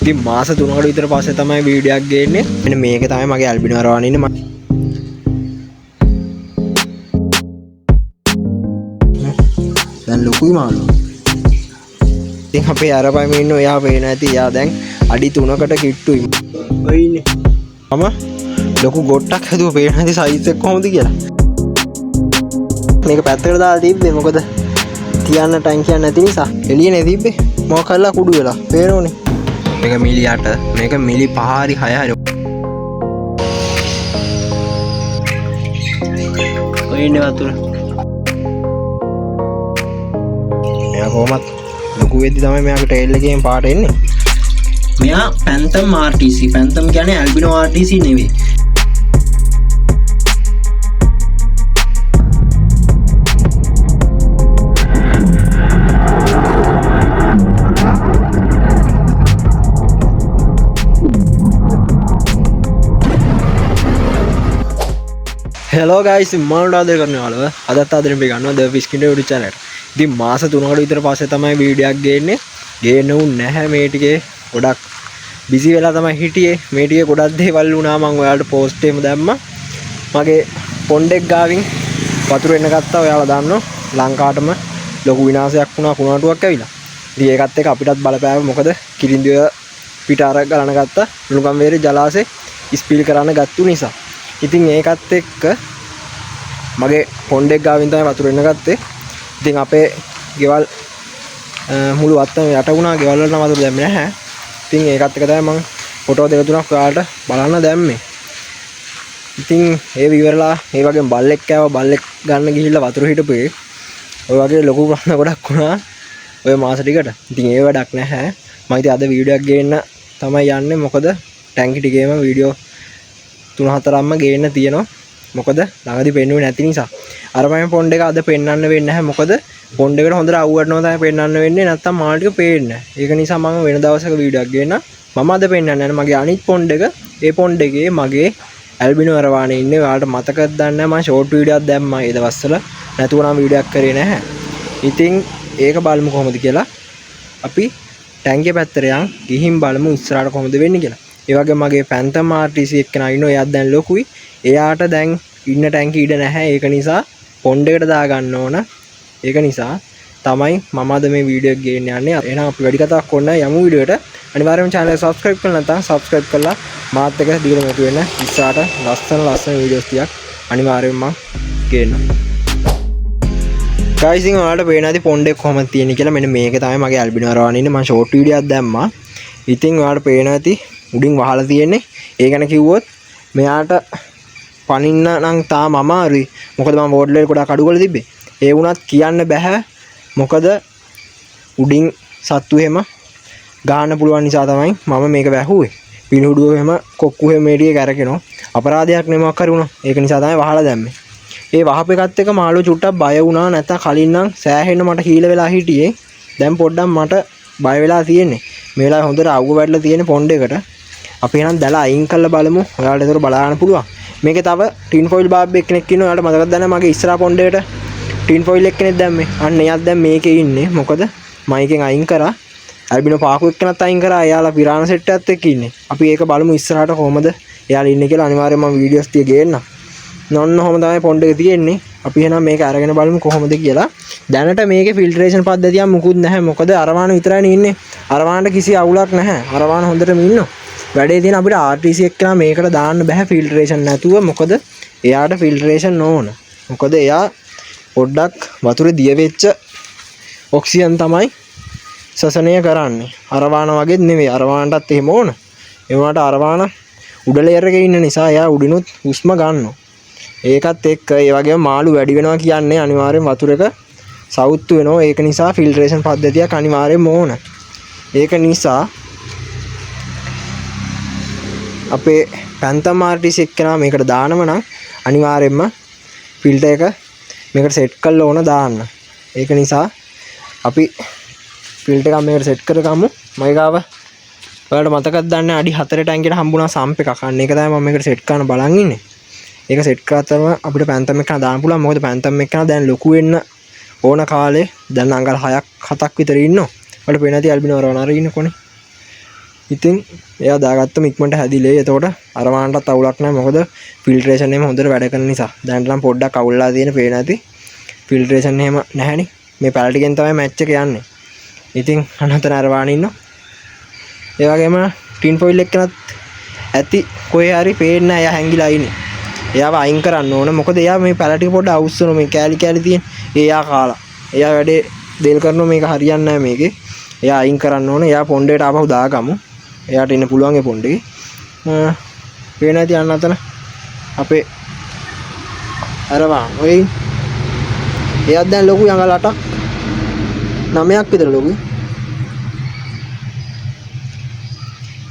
ඉතින් මාස 3කට විතර පස්සේ තමයි වීඩියෝ එකක් ගේන්නේ. මෙන්න මේක තමයි මගේ ඇල්බිනෝ අරවාන ඉන්නේ. දැන් ලොකුයි මාළු. ඉතින් අපේ අරපයිම ඉන්න එයා පේන ඇති. එයා දැන් අඩි 3කට කිට්ටුයි. ඔය ඉන්නේ. මම ලොකු ගොට්ටක් හැදුවා පේන ඇති සයිස් එක කොහොමද කියලා. මේක පැත්තකට දාලා තිබ්බේ මොකද තියන්න ටැංකියක් නැති නිසා. එළියනේ තිබ්බේ. මොකක් කරලා කුඩු වෙලා. පේනෝනේ. මේක මිලි 8 මේක මිලි 5 හරි 6 හරි ඔය ඉන්නේ වතුර මෙයා කොහමත් ලොකු වෙද්දි තමයි මෙයාගේ ටේල් එකෙන් පාට එන්නේ මෙයා පැන්තම් RTC පැන්තම් කියන්නේ ඇල්බිනෝ RTC නෙවෙයි Hello guys, මම ආදර කරනවා අදත් ආදරෙන් අපි ගන්නවා The Fish Kingdom YouTube channel එකට. ඉතින් මාස 3කට විතර පස්සේ තමයි වීඩියෝ එකක් ගේන්නේ. ගේන්න උන් නැහැ මේ ටිකේ ගොඩක් බිසි වෙලා තමයි හිටියේ. මේ ටිකේ ගොඩක් දේවල් වුණා මම ඔයාලට පෝස්ට් එකම දැම්මා. මගේ පොන්ඩ් එක ගාවින් වතුර එන්න ගත්තා. ඔයාලා දන්නවා ලංකාවටම ලොකු විනාශයක් වුණා කුණාටුවක් ඇවිලා. ඉතින් ඒකත් එක්ක අපිටත් බලපෑවා මොකද කිරින්දිය පිට අර ගලන ගත්තා. ලුණුගම් වේරේ ජලාශේ ස්පීල් කරන්න ගත්තු නිසා. ඉතින් ඒකත් එක්ක මගේ පොන්ඩ් එක ගාවින් තමයි වතුර එන්න ගත්තේ. ඉතින් අපේ ගෙවල් මුළු වත්තම යට වුණා. ගෙවල් වල නම් වතුර දැම්මේ නැහැ. ඉතින් ඒකත් එක්ක තමයි මම ෆොටෝ දෙක තුනක් ඔයාලට බලන්න දැම්මේ. ඉතින් ඒ විවරලා ඒ වගේම බල්ලෙක් කෑවා. බල්ලෙක් ගන්න ගිහිල්ලා වතුර හිටපුවේ. ඔය වගේ ලොකු ප්‍රශ්න ගොඩක් වුණා ඔය මාස ටිකට. ඉතින් ඒ වැඩක් නැහැ. මම ඉතින් අද වීඩියෝ එකක් ගේන්න තමයි යන්නේ. මොකද ටැංකි ටිකේම වීඩියෝ 3-4ක්ම ගේන්න තියෙනවා. මොකද ළඟදී පෙන්නුවේ නැති නිසා. අර මම පොන්ඩ් එක අද පෙන්වන්න වෙන්නේ නැහැ. මොකද පොන්ඩ් එකට හොඳට අවුවටනවා තමයි පෙන්වන්න වෙන්නේ. නැත්තම් මාල් ටික පේන්නේ නැහැ. ඒක නිසා මම වෙන දවසක වීඩියෝ එකක් ගේන්න. මම අද පෙන්වන්නේ නැහැ මගේ අනිත් පොන්ඩ් එක. ඒ පොන්ඩ් එකේ මගේ ඇල්බිනෝ අරවානේ ඉන්නේ. ඔයාලට මතකද දන්නේ නැහැ. මම ෂෝට් වීඩියෝ එකක් දැම්මා ඒ දවස්වල. නැතුව නම් වීඩියෝ එකක් කරේ නැහැ. ඉතින් ඒක බලමු කොහොමද කියලා. අපි ටැංකිය පැත්තට යන් ගිහින් බලමු ඉස්සරහට කොහොමද වෙන්නේ කියලා. ඒ වගේ මගේ පැන්තම් RTC එක්කන ඉන්නවා. එයාත් දැන් ලොකුයි. එයාට දැන් ඉන්න ටැංකි ඉඩ නැහැ. ඒක නිසා පොන්ඩ් එකට දා ගන්න ඕන. ඒක නිසා තමයි මම අද මේ වීඩියෝ එක ගේන්න යන්නේ. එහෙනම් අපි වැඩි කතාවක් කොන්න යමු වීඩියෝ එකට. අනිවාර්යයෙන්ම channel එක subscribe කරලා නැත්නම් subscribe කරලා මාත් එක්ක දිගටම එකතු වෙන්න. ඉස්සරහට ලස්සන වීඩියෝස් ටිකක් අනිවාර්යයෙන්ම මම ගේන්නම්. guys ඉතින් ඔයාලට පේන ඇති පොන්ඩ් එක කොහොමද තියෙන්නේ කියලා. මෙන්න මේක තමයි මගේ ඇල්බිනෝ අරවානේ ඉන්නේ. මම ෂෝට් වීඩියෝ එකක් දැම්මා. ඉතින් ඔයාලට පේන ඇති උඩින් වහලා තියෙන්නේ. ඒ ගැන කිව්වොත් මෙයාට පනින්න නම් තාම අමාරුයි. මොකද මම බෝඩ් වල ගොඩක් අඩු කරලා තිබ්බේ. ඒ වුණත් කියන්න බෑ. මොකද උඩින් සත්තු එහෙම ගන්න පුළුවන් නිසා තමයි මම මේක වැහුවේ. පිනුඩුව එහෙම කොක්කු එහෙම මේ ටික කරකිනවා. අපරාධයක් නෙමෙයි කරු වුණා. ඒක නිසා තමයි වහලා දැම්මේ. ඒ වහප එකත් එක මාළු චුට්ටක් බය වුණා. නැත්නම් කලින් නම් සෑහෙන්න මට හීල වෙලා හිටියේ. දැන් පොඩ්ඩක් මට බය වෙලා තියෙන්නේ. මේ වෙලාවේ හොඳට අවුව වැටලා තියෙන පොන්ඩ් එකට. අපි එහෙනම් දැලා අයින් කරලා බලමු. ඔයාලට ඒක බලන්න පුළුවන්. මේකේ තව ටින් ෆොයිල් බාබ් එක්කෙනෙක් ඉන්නවා. ඔයාලට මතකද දැන මගේ ඉස්සරහා පොන්ඩ් එකට ටින් ෆොයිල් එක්කෙනෙක් දැම්මේ. අන්න එයාත් දැන් මේකේ ඉන්නේ. මොකද මයිකෙන් අයින් කරා. ඇල්බිනෝ පාකු එක්කනත් අයින් කරා. එයාලා පිරාන සෙට් එකත් එක්ක ඉන්නේ. අපි ඒක බලමු ඉස්සරහට කොහමද එයාලා ඉන්නේ කියලා. අනිවාර්යයෙන්ම මම වීඩියෝස් ටික ගේන්නම්. නොන්න ඔහම තමයි පොන්ඩ් එක තියෙන්නේ. අපි එහෙනම් මේක අරගෙන බලමු කොහොමද කියලා. දැනට මේකේ ෆිල්ටරේෂන් පද්ධතියක් මුකුත් නැහැ. මොකද අරවාන විතරයි ඉන්නේ. අරවානට කිසි අවුලක් නැහැ. අරවාන හොඳටම ඉන්නවා. වැඩේ තියෙන අපිට RTC එක්කලා මේකට දාන්න බෑ ෆිල්ටරේෂන් නැතුව. මොකද එයාට ෆිල්ටරේෂන් ඕන. මොකද එයා පොඩ්ඩක් වතුරේ දිය වෙච්ච ඔක්සිජන් තමයි සසනය කරන්නේ. අරවාන වගේ නෙවෙයි. අරවානටත් එහෙම ඕන. ඒ වුණාට අරවාන උඩ ලේයර් එකේ ඉන්න නිසා එයා උඩිනුත් හුස්ම ගන්නවා. ඒකත් එක්ක ඒ වගේම මාළු වැඩි වෙනවා කියන්නේ අනිවාර්යෙන් වතුරක සවුත්තු වෙනවා. ඒක නිසා ෆිල්ටරේෂන් පද්ධතියක් අනිවාර්යෙන්ම ඕන. ඒක නිසා අපේ පැන්තම් RTC එක්කනා මේකට දානව නම් අනිවාර්යෙන්ම ෆිල්ටර් එක මේකට සෙට් කරලා ඕන දාන්න. ඒක නිසා අපි ෆිල්ටර් එක මේකට සෙට් කරගමු. මගේ ගාව ඔයාලට මතකද දන්නේ අඩි 4 ටැංකියට හම්බුණා සම්ප් එකක්. අන්න ඒක තමයි මම මේකට සෙට් කරන්න බලන් ඉන්නේ. ඒක සෙට් කරාම අපිට පැන්තම් එක දාන්න පුළුවන්. මොකද පැන්තම් එක දැන් ලොකු වෙන්න ඕන කාලේ දැන් අඟල් 6ක් 7ක් විතර ඉන්නවා. ඔයාලට පේන ඇති ඇල්බිනෝ අරවාන අර ඉන්න කොනේ. ඉතින් එයා දාගත්තම ඉක්මනට හැදිලේ. එතකොට අර වාහනටත් අවුලක් නැහැ. මොකද ෆිල්ටරේෂන් එහෙම හොඳට වැඩ කරන නිසා. දැන් නම් පොඩ්ඩක් අවුල්ලා තියෙන පේන ඇති. ෆිල්ටරේෂන් එහෙම නැහැනේ. මේ පැල ටිකෙන් තමයි මැච් එක යන්නේ. ඉතින් අනතර අර වාහනේ ඉන්නවා. ඒ වගේම ටින් ෆොයිල් එක්කනත් ඇති කොහේ හරි පේන්නේ නැහැ. එයා හැංගිලා ඉන්නේ. එයාව අයින් කරන්න ඕන. මොකද එයා මේ පැල ටික පොඩ්ඩක් අවුස්සනවා. මේ කෑලි කෑලි තියෙන. එයා කාලා. එයා වැඩේ දෙල් කරනවා. මේක හරියන්නේ නැහැ මේකේ. එයා අයින් කරන්න ඕන. එයා පොණ්ඩේට ආපහු දාගමු. එයාට ඉන්න පුළුවන් ඒ පොණ්ඩේ. පේන ඇති යන්න අතන අපේ අරවා ඔය එයාත් දැන් ලොකු යඟල් 8ක් 9ක් විතර ලොකු.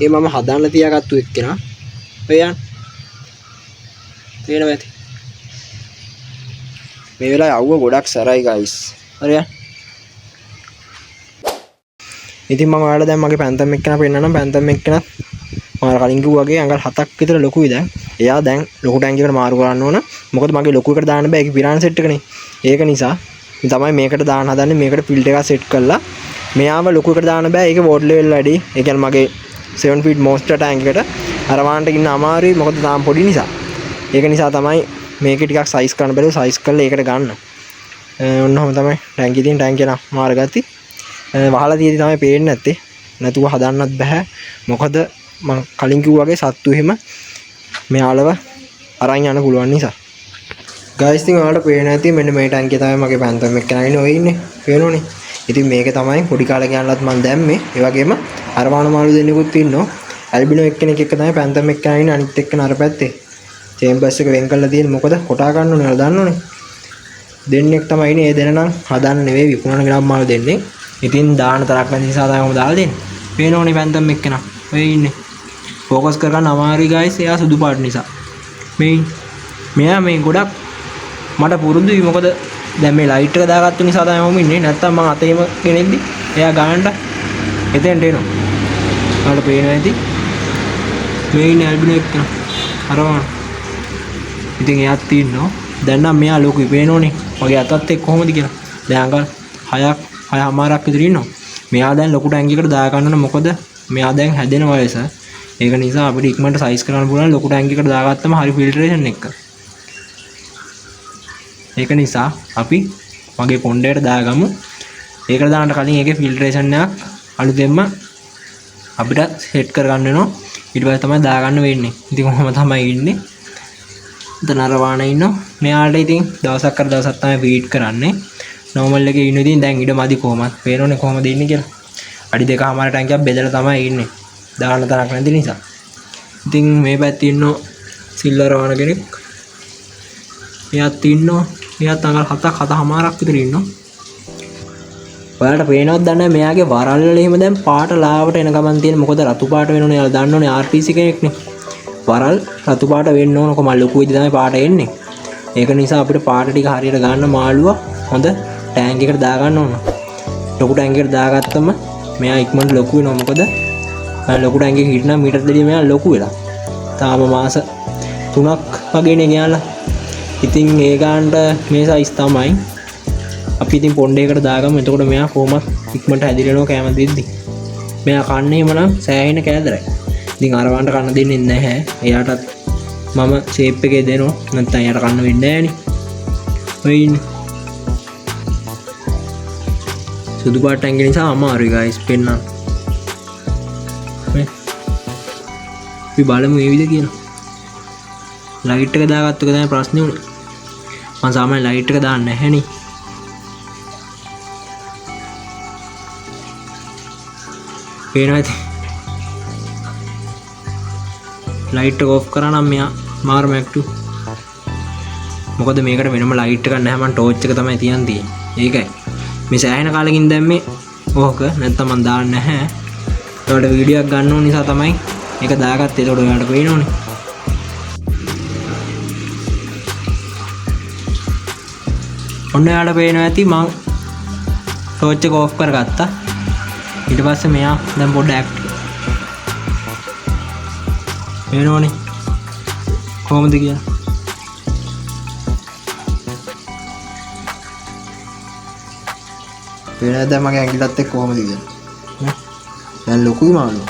ඒ මම හදන්න තියාගත්තු එක්කෙනා. ඔයයන් පේනවා ඇති. මේ වෙලාවේ අවුව ගොඩක් සරයි guys. හරියන්. ඉතින් මම ඔයාලට දැන් මගේ පැන්තම් එක්කන පෙන්නන්නම්. පැන්තම් එක්කන මම කලින් කිව්වා වගේ අඟල් 7ක් විතර ලොකුයි දැන්. එයා දැන් ලොකු ටැංකිය එකට මාරු කරන්න ඕන. මොකද මගේ ලොකු එකට දාන්න බෑ. ඒක පිරාණ සෙට් එකනේ. ඒක නිසා මම තමයි මේකට දාන්න හදන්නේ. මේකට ෆිල්ටර් එකක් සෙට් කරලා මෙයාම ලොකු එකට දාන්න බෑ. ඒකේ වෝට් ලෙවල් වැඩි. ඒ කියන්නේ මගේ 7 feet monster tank එකට අර වාහනට ඉන්න අමාරුයි. මොකද තාම පොඩි නිසා. ඒක නිසා තමයි මේකේ ටිකක් සයිස් කරන්න බැලුවා. සයිස් කරලා ඒකට ගන්න. ඔන්නෝම තමයි ටැංකිය තියෙන ටැංකිය නම් මාරගatti. වහලා තියෙදි තමයි පේන්නේ නැත්තේ. නැතුව හදන්නත් බෑ. මොකද මම කලින් කිව්වා වගේ සත්තු එහෙම මෙයාලව අරන් යන්න පුළුවන් නිසා. ගයිස් ඉතින් ඔයාලට පේන ඇති මෙන්න මේ ටැංකිය තමයි මගේ පැන්තම් එක නැගිනේ ඔය ඉන්නේ. පේනෝනේ. ඉතින් මේක තමයි පොඩි කාලේ ගියන්ලත් මම දැම්මේ. ඒ වගේම අරවාන මාළු දෙන්නෙකුත් ඉන්නවා. ඇල්බිනෝ එක්කෙනෙක් එක්ක තමයි පැන්තම් එක නැගිනේ අනිත් එක්කන අර පැත්තේ. චේම්බර්ස් එක වෙන් කරලා තියෙන්නේ මොකද කොටා ගන්න ඕනේ නේද දන්නෝනේ. දෙන්නෙක් තමයි ඉන්නේ. ඒ දෙන්න නම් හදන්න නෙවෙයි විකුණන ග්‍රාම් මාළු දෙන්නේ. ඉතින් දාන තරක් නැති නිසා තමයි මම දාලා දෙන්නේ. පේනෝනේ පැන්තම් එක්කන. ඔය ඉන්නේ. ફોකස් කරගන්න අමාරුයි guys. එයා සුදු පාට නිසා. මෙයා මේ ගොඩක් මට පුරුදුයි. මොකද දැන් මේ ලයිට් එක දාගත්තු නිසා තමයි මම ඉන්නේ. නැත්තම් මම අතේම ගෙනෙද්දි එයා ගානට එතෙන්ට එනවා. ඔයාලට පේනවා ඇති. මේ ඉන්නේ ඇල්බිනෝ එක්කන. අරවන. ඉතින් එයාත් ඉන්නවා. දැන් නම් මෙයා ලොකුයි පේනෝනේ. මගේ අතත් එක්ක කොහොමද කියලා. දැන් අඟල් 6මාරක් විතර ඉන්නවා. මෙයා දැන් ලොකු ටැංකියකට දා ගන්න ඕන. මොකද මෙයා දැන් හැදෙන වයස. ඒක නිසා අපිට ඉක්මනට සයිස් කරන්න පුළුවන් ලොකු ටැංකියකට දාගත්තම හරි ෆිල්ටරේෂන් එක. ඒක නිසා අපි මගේ පොණ්ඩේට දාගමු. ඒකට දාන්න කලින් ඒකේ ෆිල්ටරේෂන් එකක් අලුතෙන්ම අපිට සෙට් කරගන්න වෙනවා. ඊට පස්සේ තමයි දාගන්න වෙන්නේ. ඉතින් කොහොම තමයි ඉන්නේ. දැන් අර වාහන ඉන්නවා. මෙයාට ඉතින් දවසක් කර දවසක් තමයි වීට් කරන්නේ. නෝමල් එකේ ඉන්න ඉතින් දැන් ඉඩ මදි කොහමද? පේනෝනේ කොහමද ඉන්නේ කියලා. අඩි 2කමාර ටැංකියක් බෙදලා තමයි ඉන්නේ. දාන්න තරක් නැති නිසා. ඉතින් මේ පැත්තේ ඉන්නෝ සිල්වර් වාහන කෙනෙක්. එයාත් ඉන්නවා. එයාත් අඟල් 7මාරක් විතර ඉන්නවා. ඔයාලට පේනවද දන්නේ නැහැ මෙයාගේ වරල් වල එහෙම දැන් පාට ලාවට එන ගමන් තියෙන. මොකද රතු පාට වෙනෝනේ. එයාලා දන්නෝනේ RTC කෙනෙක්නේ. වරල් රතු පාට වෙන්න ඕන. කොහම ලොකු වෙද්දි තමයි පාට එන්නේ. ඒක නිසා අපිට පාට ටික හරියට ගන්න මාළුවා හොඳ ටැංක් එකකට දා ගන්න ඕන. ලොකු ටැංක් එකකට දාගත්තම මෙයා ඉක්මනට ලොකු වෙනවා. මොකද ලොකු ටැංක් එකක හිටනම් මීටර් දෙලිය මෙයා ලොකු වෙලා. තාම මාස 3ක් වගේනේ ගියාලා. ඉතින් ඒ ගානට මේ සයිස් තමයි. අපි ඉතින් පොණ්ඩේකට දාගමු. එතකොට මෙයා කොහොමත් ඉක්මනට හැදිරෙනවා කැම දෙද්දි. මෙයා කන්නේ එහෙමනම් සෑහෙන කෑදරයි. ඉතින් අර වන්ට කන්න දෙන්නේ නැහැ. එයාටත් මම ෂේප් එකේ දෙනවා. නැත්නම් එයාට කන්න වෙන්නේ නැහනේ. ඔය ඉන්නේ. සුදු පාට ටැංකිය නිසා අමාරුයි guys පෙන්නන්න. අපි බලමු මේ විදිහ කියලා. ලයිට් එක දාගත්ත එක තමයි ප්‍රශ්නේ උනේ. මම සාමාන්‍ය ලයිට් එක දාන්නේ නැහැ නේ. පේනවද? ලයිට් එක ඔෆ් කරා නම් මෙයා මාරම ඇක්ටිව්. මොකද මේකට වෙනම ලයිට් එකක් නැහැ. මම ටෝච් එක තමයි තියන් තියෙන්නේ. ඒකයි. මේ සෑහෙන කාලෙකින් දැම්මේ ඕක. නැත්තම් මම දාන්නේ නැහැ. ඒකට වීඩියෝ එකක් ගන්න ඕන නිසා තමයි ඒක දාගත්තේ. ඒකට ඔයාලට පේනවනේ. ඔන්න ඔයාලට පේනවා ඇති මම ටෝච් එක ඔෆ් කරගත්තා. ඊට පස්සේ මෙයා දැන් පොඩ්ඩක් ඇක්ටිව්. පේනවනේ කොහොමද කියලා. පේනවද මගේ ඇඟිල්ලත් එක්ක කොහොමද කියලා. දැන් ලොකුයි මාළු.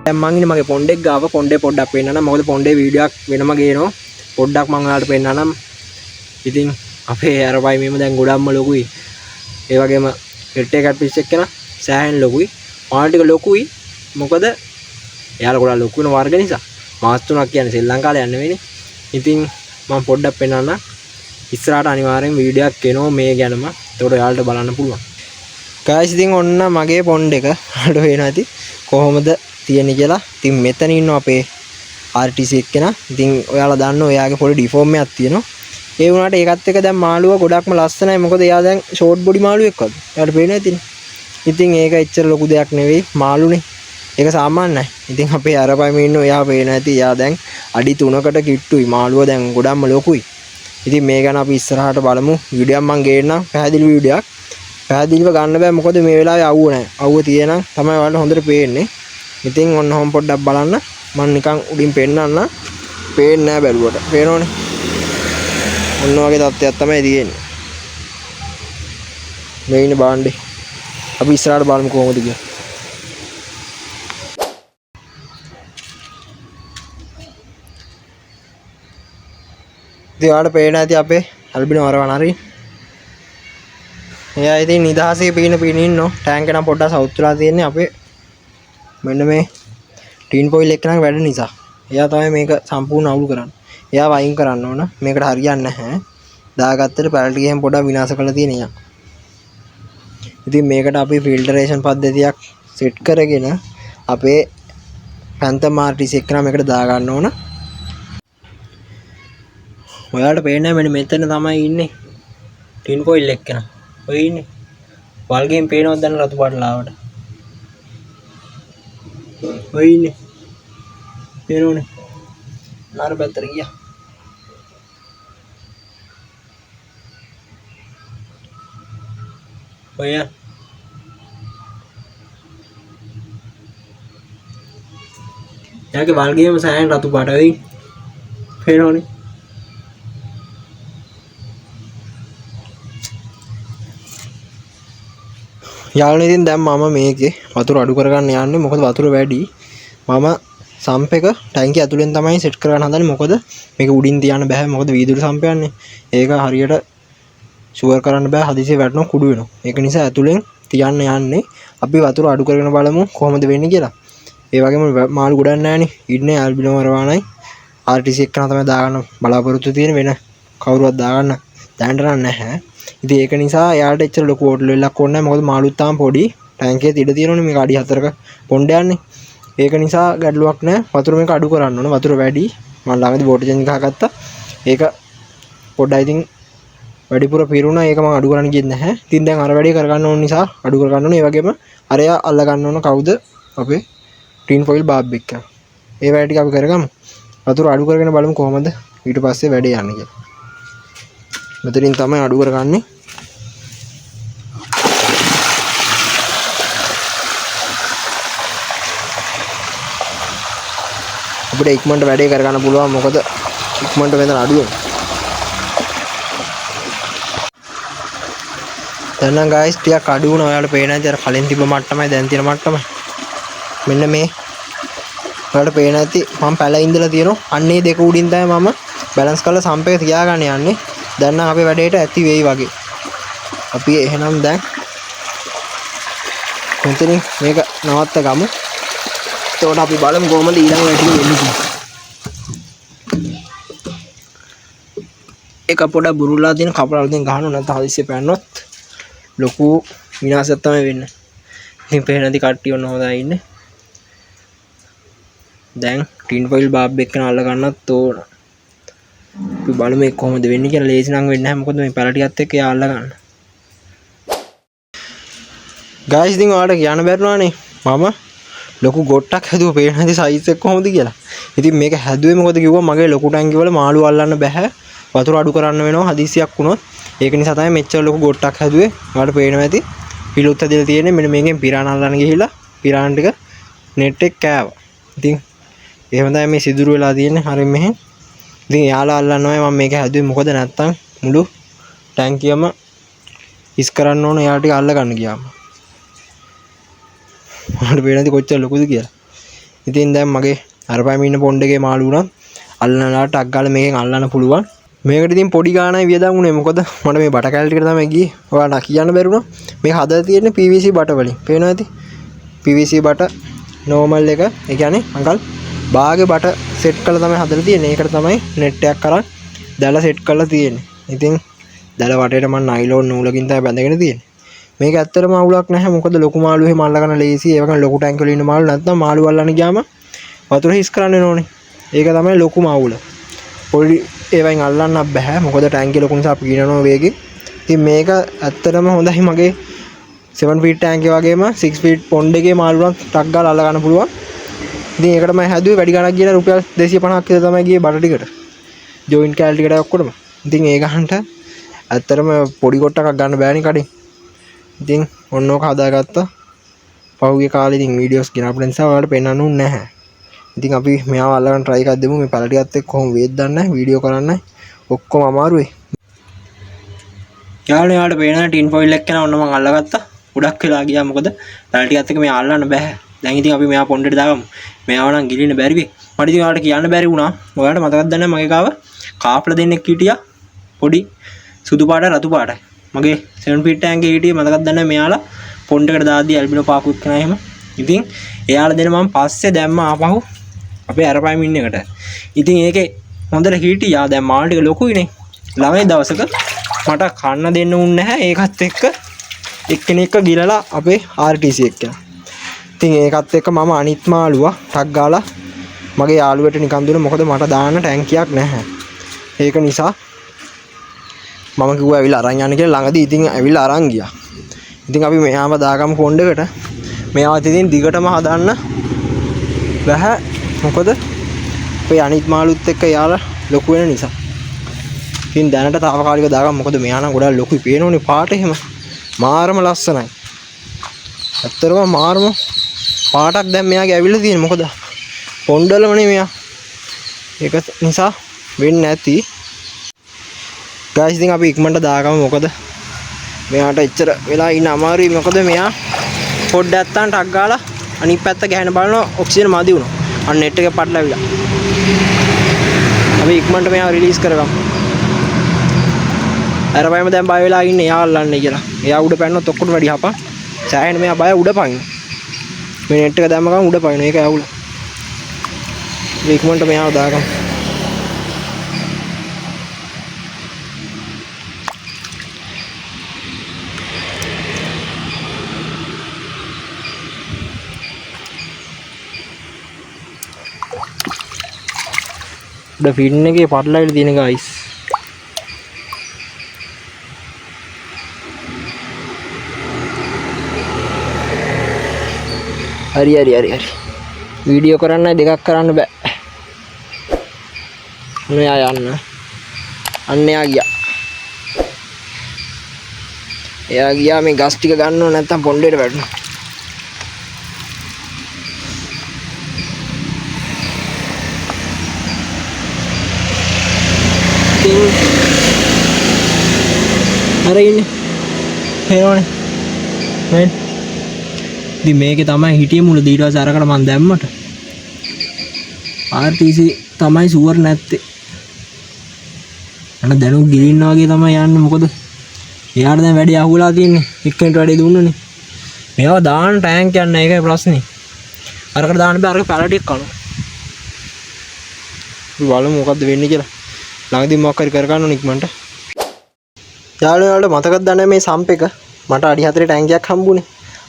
දැන් මං ඉන්නේ මගේ පොණ්ඩෙක් ගාව. පොණ්ඩේ පොඩ්ඩක් පෙන්නන්න. මොකද පොණ්ඩේ වීඩියෝ එකක් වෙනම ගේනවා. පොඩ්ඩක් මං ඔයාලට පෙන්නන්නම්. ඉතින් අපේ අරපයි මෙහෙම දැන් ගොඩක්ම ලොකුයි. ඒ වගේම හෙට් එකකට පිස් එක්කන සෑහෙන ලොකුයි. මාල් ටික ලොකුයි. මොකද එයාලා ගොඩක් ලොකු වෙන වර්ග නිසා. මාස් 3ක් කියන්නේ ශ්‍රී ලංකාවේ යන්න වෙන්නේ. ඉතින් මම පොඩ්ඩක් පෙන්නන්න. ඉස්සරහට අනිවාර්යෙන් වීඩියෝ එකක් එනවා මේ ගැනම. ඒකට ඔයාලට බලන්න පුළුවන්. guys ඉතින් ඔන්න මගේ පොණ්ඩ එක අඩ වෙනවා ඇති කොහොමද තියෙන්නේ කියලා. ඉතින් මෙතන ඉන්නවා අපේ RTC එක්කෙනා. ඉතින් ඔයාලා දන්නවා එයාගේ පොඩි ඩිෆෝම් එකක් තියෙනවා. ඒ වුණාට ඒකත් එක්ක දැන් මාළුව ගොඩක්ම ලස්සනයි. මොකද එයා දැන් ෂෝට් බොඩි මාළුවෙක් වගේ. එයාට පේන්නේ නැතිනේ. ඉතින් ඒක එච්චර ලොකු දෙයක් නෙවෙයි මාළුනේ. ඒක සාමාන්‍යයි. ඉතින් අපේ අරපයිම ඉන්න එයා පේන්නේ නැති. එයා දැන් අඩි 3කට කිට්ටුයි. මාළුව දැන් ගොඩක්ම ලොකුයි. ඉතින් මේ ගැන අපි ඉස්සරහට බලමු. වීඩියෝ එකක් මම ගේන්නම්. පැහැදිලි වීඩියෝ එකක්. පැහැදිලිව ගන්න බෑ මොකද මේ වෙලාවේ අවුව නැහැ. අවුව තියෙනම් තමයි ඔයාලට හොඳට පේන්නේ. ඉතින් ඔන්න හොම් පොඩ්ඩක් බලන්න. මම නිකන් උඩින් පෙන්නන්න. පේන්නේ නැහැ බැලුවට. පේනවනේ. ඔන්න වගේ තත්ත්වයක් තමයි තියෙන්නේ. මේ ඉන්නේ බාණ්ඩේ. අපි ඉස්සරහට බලමු කොහොමද කියලා. ඉතින් ඔයාලට පේන ඇති අපේ ඇල්බිනෝ වරවන හරි. එයා ඉතින් නිදහසේ පීන ඉන්නෝ. ටැංක් එක නම් පොඩ්ඩක් සවුත් වෙලා තියෙන්නේ අපේ මෙන්න මේ ටින් පොයිල් එක නම් වැඩ නිසා. එයා තමයි මේක සම්පූර්ණ අවුල් කරන්නේ. එයා වයින් කරන්න ඕන. මේකට හරියන්නේ නැහැ. දාගත්තට පැලටි ගියම පොඩ්ඩක් විනාශ කරලා තියෙන එයා. ඉතින් මේකට අපි ෆිල්ටරේෂන් පද්ධතියක් සෙට් කරගෙන අපේ පැන්තම් RTC එක නම් මේකට දා ගන්න ඕන. ඔයාලට පේන්නේ මෙන්න මෙතන තමයි ඉන්නේ ටින් පොයිල් එක න. ඔය ඉන්නේ. වල්ගෙන් පේනවද දැන් රතු පාට ලාවට. ඔය ඉන්නේ. පේනෝනේ. නාර පැත්තට ගියා. ඔය යාගේ වල්ගේම සෑහෙන රතු පාට වෙයි. පේනෝනේ. යාළුවනේ ඉතින් දැන් මම මේකේ වතුර අඩු කරගන්න යන්නේ. මොකද වතුර වැඩි. මම සම්ප් එක ටැංකිය ඇතුලෙන් තමයි සෙට් කරගන්න හදන්නේ. මොකද මේක උඩින් තියන්න බෑ. මොකද වීදුරු සම්පයන්නේ. ඒක හරියට ෂුවර් කරන්න බෑ. හදිසියෙ වැටෙනවා කුඩු වෙනවා. ඒක නිසා ඇතුලෙන් තියන්න යන්නේ. අපි වතුර අඩු කරගෙන බලමු කොහොමද වෙන්නේ කියලා. ඒ වගේම මාළු ගොඩක් නැහැනේ. ඉන්නේ ඇල්බිනෝ වරවානයි RTC එක තමයි දාගන්න බලාපොරොත්තු තියෙන. වෙන කවුරුවත් දාගන්න දැනට නැහැ. ඉතින් ඒක නිසා යාට එච්චර ලොකු ඕටල් වෙලක් ඕනේ නැහැ. මොකද මාළුත් තාම පොඩි. ටැංකියේ තිඩ තියෙනවනේ මේක අඩි 4ක පොණ්ඩ යන්නේ. ඒක නිසා ගැටලුවක් නැහැ. වතුර මේක අඩු කරන්න ඕනේ. වතුර වැඩි. මම ළඟදී වෝටර් චේන්ජ් ගහගත්තා. ඒක පොඩ්ඩයි ඉතින් වැඩිපුර පිරුණා. ඒක මම අඩු කරන්න ගියෙත් නැහැ. ඉතින් දැන් අර වැඩේ කරගන්න ඕන නිසා අඩු කරගන්න ඕනේ. ඒ වගේම අරයා අල්ල ගන්න ඕන කවුද? අපේ ටින් ෆොයිල් බාබ් එක. ඒ වැඩ ටික අපි කරගමු. වතුර අඩු කරගෙන බලමු කොහොමද ඊට පස්සේ වැඩේ යන්නේ කියලා. මෙතනින් තමයි අඩු කරගන්නේ. අපිට ඉක්මනට වැඩේ කරගන්න පුළුවන්. මොකද ඉක්මනට මෙතන අඩු වෙනවා. දැන් නම් guys ටිකක් අඩු වුණා. ඔයාලට පේන ඇති අර කලින් තිබ්බ මට්ටමයි දැන් තියෙන මට්ටමයි. මෙන්න මේ ඔයාලට පේන ඇති මම පැල ඉඳලා තියෙනවා. අන්නේ දෙක උඩින් තමයි මම බැලන්ස් කරලා සම්ප් එක තියාගන්න යන්නේ. දැන් නම් අපේ වැඩේට ඇති වෙයි වගේ. අපි එහෙනම් දැන් මෙතනින් මේක නවත්ත ගමු. එතකොට අපි බලමු කොහොමද ඊළඟ වැඩේ වෙන්නේ කියලා. ඒක පොඩ බුරුලා තියෙන කපලා වලින් ගහනවා නැත්නම් හදිස්සිය පැන්නොත් ලොකු විනාශයක් තමයි වෙන්නේ. ඉතින් පේන නැති කට්ටිය ඔන්න හොදා ඉන්නේ. දැන් ටින් ෆොයිල් බාබ් එක අල්ල ගන්නත් ඕන. අපි බලමු ඒක කොහොමද වෙන්නේ කියලා. ලේසි නම් වෙන්නේ නැහැ. මොකද මේ පැල ටිකත් එක්ක එයා අල්ල ගන්න. guys ඉතින් ඔයාලට කියන්න බැරිුණානේ. මම ලොකු ගොට්ටක් හැදුවා පේන නැති සයිස් එක කොහොමද කියලා. ඉතින් මේක හැදුවේ මොකද කිව්වා මගේ ලොකු ටැංකිය වල මාළු අල්ලන්න බෑ. වතුර අඩු කරන්න වෙනවා හදිසියක් වුණොත්. ඒක නිසා තමයි මෙච්චර ලොකු ගොට්ටක් හැදුවේ. ඔයාලට පේනවා ඇති. පිලුත් හදලා තියෙන්නේ මෙන්න මේකෙන් පිරාන අල්ලන්න ගිහිල්ලා පිරාන ටික net එක කෑවා. ඉතින් එහෙම තමයි මේ සිදුරු වෙලා තියෙන්නේ. හරිය මෙහෙන්. ඉතින් යාලා අල්ලන්නවයි මම මේක හැදුවේ. මොකද නැත්තම් මුළු ටැංකියම ඉස් කරන්න ඕන යාලා ටික අල්ල ගන්න ගියාම. ඔයාලට පේනද කොච්චර ලොකුද කියලා. ඉතින් දැන් මගේ අරපෑම ඉන්න පොණ්ඩ එකේ මාළු උනා අල්ලනලා ටක් ගාලා මේකෙන් අල්ලන්න පුළුවන්. මේකට ඉතින් පොඩි ගාණයි වියදම් උනේ. මොකද මට මේ බට කැලේ ටිකට තමයි ගියේ. ඔයාලට කියන්න බැරුණා. මේක හදලා තියෙන්නේ PVC බට වලින්. පේනවා ඇති. PVC බට normal එක. ඒ කියන්නේ අංකල් බාගේ බට සෙට් කරලා තමයි හදලා තියෙන්නේ. ඒකට තමයි net එකක් කරන් දැල සෙට් කරලා තියෙන්නේ. ඉතින් දැල වටේට මම නයිලෝන් නූලකින් තමයි බැඳගෙන තියෙන්නේ. මේක ඇත්තටම අවුලක් නැහැ. මොකද ලොකු මාළු එහෙම අල්ල ගන්න ලේසි. ඒ වගේම ලොකු ටැංක් වල ඉන්න මාළු නැත්නම් මාළු අල්ලන්න ගියාම වතුර හිස් කරන්න ඕනේ. ඒක තමයි ලොකුම අවුල. පොඩි ඒවෙන් අල්ලන්න බෑ. මොකද ටැංකිය ලොකු නිසා පීනනවා වේගෙ. ඉතින් මේක ඇත්තටම හොඳයි. මගේ 7 feet ටැංකිය වගේම 6 feet පොන්ඩ් එකේ මාළු නම් ටක් ගාලා අල්ල ගන්න පුළුවන්. ඉතින් ඒකට මම හැදුවේ වැඩි ගණක් ගියලා රුපියල් 250ක් විතර තමයි ගියේ බඩ ටිකට. ජොයින්ට් කැල් ටිකට ඔක්කොම. ඉතින් ඒ ගහන්න ඇත්තටම පොඩි කොට්ටක් ගන්න බෑනේ කඩේ. ඉතින් ඔන්න ඔක හදාගත්තා. පහුගිය කාලේ ඉතින් වීඩියෝස් ගෙනාපු නිසා ඔයාලට පෙන්වන්න උන්නේ නැහැ. ඉතින් අපි මෙයාව අල්ලගන්න try එකක් දෙමු. මේ පැල ටිකත් එක්ක කොහොම වේද දන්නේ නැහැ. වීඩියෝ කරන්න ඔක්කොම අමාරුයි. යාළුවනේ ඔයාලට පේනවා ටින් ෆොයිල් එක කරන ඔන්න මම අල්ලගත්තා. ගොඩක් වෙලා ගියා. මොකද පැල ටිකත් එක්ක මේ අල්ලන්න බෑ. දැන් ඉතින් අපි මෙයා පොණ්ඩෙට දාගමු. මෙයාව නම් ගිලින්න බැරි වෙයි. මට ඉතින් ඔයාලට කියන්න බැරි වුණා. ඔයාලට මතකද දන්නේ මගේ ගාව කාප්ලා දෙන්නෙක් හිටියා. පොඩි සුදු පාට රතු පාටයි. මගේ 7 feet ටැංක් එකේ හිටියේ මතකද දන්නේ මෙයාලා පොණ්ඩකට දාද්දි ඇල්බිනෝ පාකුත් කනා එහෙම. ඉතින් එයාලා දෙන මම පස්සේ දැම්ම ආපහු අපේ අරපෑම ඉන්න එකට. ඉතින් ඒකේ හොඳට හිටියා. දැන් මාළු ටික ලොකුයිනේ. ළමයි දවසක මට කන්න දෙන්න උන්නේ නැහැ. ඒකත් එක්ක එක්කෙනෙක්ව ගිලලා අපේ RTC එක්කන. ඉතින් ඒකත් එක්ක මම අනිත් මාළුවා ටක් ගාලා මගේ යාළුවට නිකන් දුන්නා. මොකද මට දාන්න ටැංකියක් නැහැ. ඒක නිසා මම කිව්වා ඇවිල්ලා අරන් යන්න කියලා. ළඟදී ඉතින් ඇවිල්ලා අරන් ගියා. ඉතින් අපි මෙයාම දාගමු පොණ්ඩකට. මෙයාවත් ඉතින් දිගටම හදන්න බෑ. මොකද අපේ අනිත් මාළුත් එක්ක යාලා ලොකු වෙන නිසා. ඉතින් දැනට තාවකාලිකව දාගමු. මොකද මෙයා නම් ගොඩක් ලොකුයි. පේනෝනේ පාට එහෙම. මාරම ලස්සනයි. ඇත්තටම මාරම පාටක් දැන් මෙයාගේ ඇවිල්ලා තියෙන්නේ. මොකද පොණ්ඩලමනේ මෙයා. ඒක නිසා වෙන්නේ නැති. guys ඉතින් අපි ඉක්මනට දාගමු. මොකද මෙයාට එච්චර වෙලා ඉන්න අමාරුයි. මොකද මෙයා පොඩ්ඩක් නැත්තම් ටක් ගාලා අනිත් පැත්ත ගහන බලනවා ඔක්සිජන් මදි වුණා. අන්න නෙට් එක පටලවිලා. අපි ඉක්මනට මෙයාව රිලීස් කරගමු. අරපෑම දැන් බය වෙලා ඉන්නේ එයා අල්ලන්නේ කියලා. එයා උඩ පැන්නොත් ඔක්කොට වැඩි හපා. සෑහෙන මෙයා බය උඩ පයින්. මේ නෙට් එක දැම්ම ගමන් උඩ පයින්. ඒක ඇවුල. අපි ඉක්මනට මෙයාව දාගමු. udah fin එකේ පටලවිලා තියෙන guys. හරි වීඩියෝ කරන්න දෙකක් කරන්න බෑ. මෙයා යන්න. අන්න එයා ගියා. එයා ගියා මේ ගස් ටික ගන්නව නැත්තම් පොණ්ඩේට වැටෙනවා. අර ඉන්නේ හේරෝනේ මෙන් ඉතින් මේකේ තමයි හිටියේ මුල ඊට පස්සේ අරකට මම දැම්මට RTC තමයි සුවර් නැත්තේ අන්න දැනුම් ගිලින්න වගේ තමයි යන්නේ මොකද එයාට දැන් වැඩි අහුවලා තියෙන්නේ එක්කෙනෙක්ට වැඩි දුන්නනේ මේවා දාන්න ටැංක් යන්න ඒකයි ප්‍රශ්නේ අරකට දාන්න බෑ අරක පැල ටික කනවා අපි බලමු මොකද්ද වෙන්නේ කියලා ළඟදී මොකක් හරි කර ගන්න ඕන ඉක්මනට යාළුවෝ මතකද දන්නේ මේ සම්ප් එක මට අඩි 4 ටැංකියක් හම්බුනේ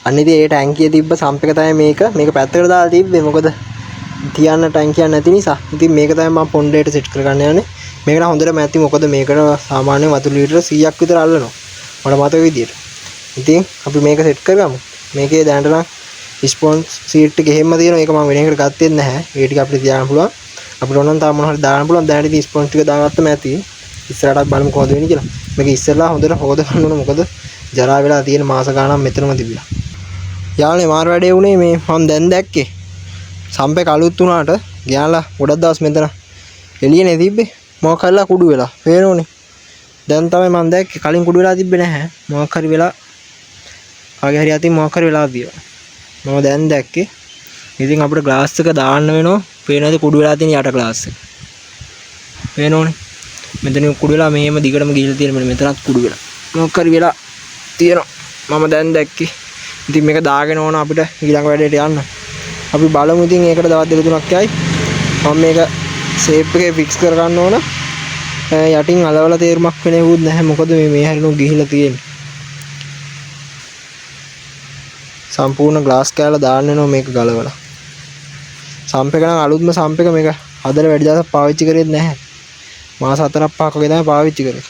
අන්න ඉතින් ඒ ටැංකිය තිබ්බ සම්ප් එක තමයි මේක පැත්තකට දාලා තිබ්බේ මොකද තියන්න ටැංකියක් නැති නිසා ඉතින් මේක තමයි මම පොණ්ඩේට සෙට් කරගන්න යන්නේ මේක නම් හොඳටම ඇති මොකද මේකට සාමාන්‍යයෙන් වතුර ලීටර 100ක් විතර අල්ලනවා මට මතක විදියට ඉතින් අපි මේක සෙට් කරගමු මේකේ දැනට නම් ස්පොන්ජ් සීට් එක එහෙම තියෙනවා ඒක මම වෙන එකකට ගත්තේ නැහැ ඒ ටික අපිට තියාගන්න පුළුවන් අපිට ඕන නම් තාම මොනවා හරි දාන්න පුළුවන් දැනට ඉතින් ස්පොන්ජ් ටික දාගත්තම ඇති ඉස්සරහට බලමු කොහොමද වෙන්නේ කියලා මේක ඉස්සෙල්ලා හොඳට හොද ගන්න ඕන මොකද ජරා වෙලා තියෙන මාස ගාණක් මෙතනම තිබිලා යාළුවනේ මාර වැඩේ උනේ මේ මම දැන් දැක්කේ සම්පේ කලුත් උනාට ගියාලා ගොඩක් දවස් මෙතන එළියනේ තිබ්බේ මොකක් කරලා කුඩු වෙලා පේනෝනේ දැන් තමයි මම දැක්කේ කලින් කුඩු වෙලා තිබ්බේ නැහැ මොකක් හරි වෙලා කාගේ හරි අතින් මොකක් හරි වෙලා තියෙනවා මම දැන් දැක්කේ ඉතින් අපිට ග්ලාස් එක දාන්න වෙනවා. පේනවාද කුඩු වෙලා තියෙන යට ග්ලාස් එක. පේනෝනේ. මෙතන කුඩු වෙලා මෙහෙම දිගටම ගිහිල්ලා තියෙන මෙතනත් කුඩු වෙලා. මොකක් හරි වෙලා තියෙනවා. මම දැන් දැක්කේ. ඉතින් මේක දාගෙන ඕන අපිට ඊළඟ වැඩේට යන්න. අපි බලමු ඉතින් ඒකට දවස් දෙක තුනක් යයි. මම මේක ෂේප් එකේ ෆික්ස් කර ගන්න ඕන. යටින් අලවලා තේරුමක් වෙන්නේවුත් නැහැ. මොකද මේ හැරිනු ගිහිලා තියෙන්නේ. සම්පූර්ණ ග්ලාස් කෑල්ල දාන්න වෙනවා මේක ගලවලා. සම්ප් එක නම් අලුත්ම සම්ප් එක මේක හදලා වැඩි දවසක් පාවිච්චි කරෙත් නැහැ. මාස 4ක් 5ක් වගේ තමයි පාවිච්චි කරේ.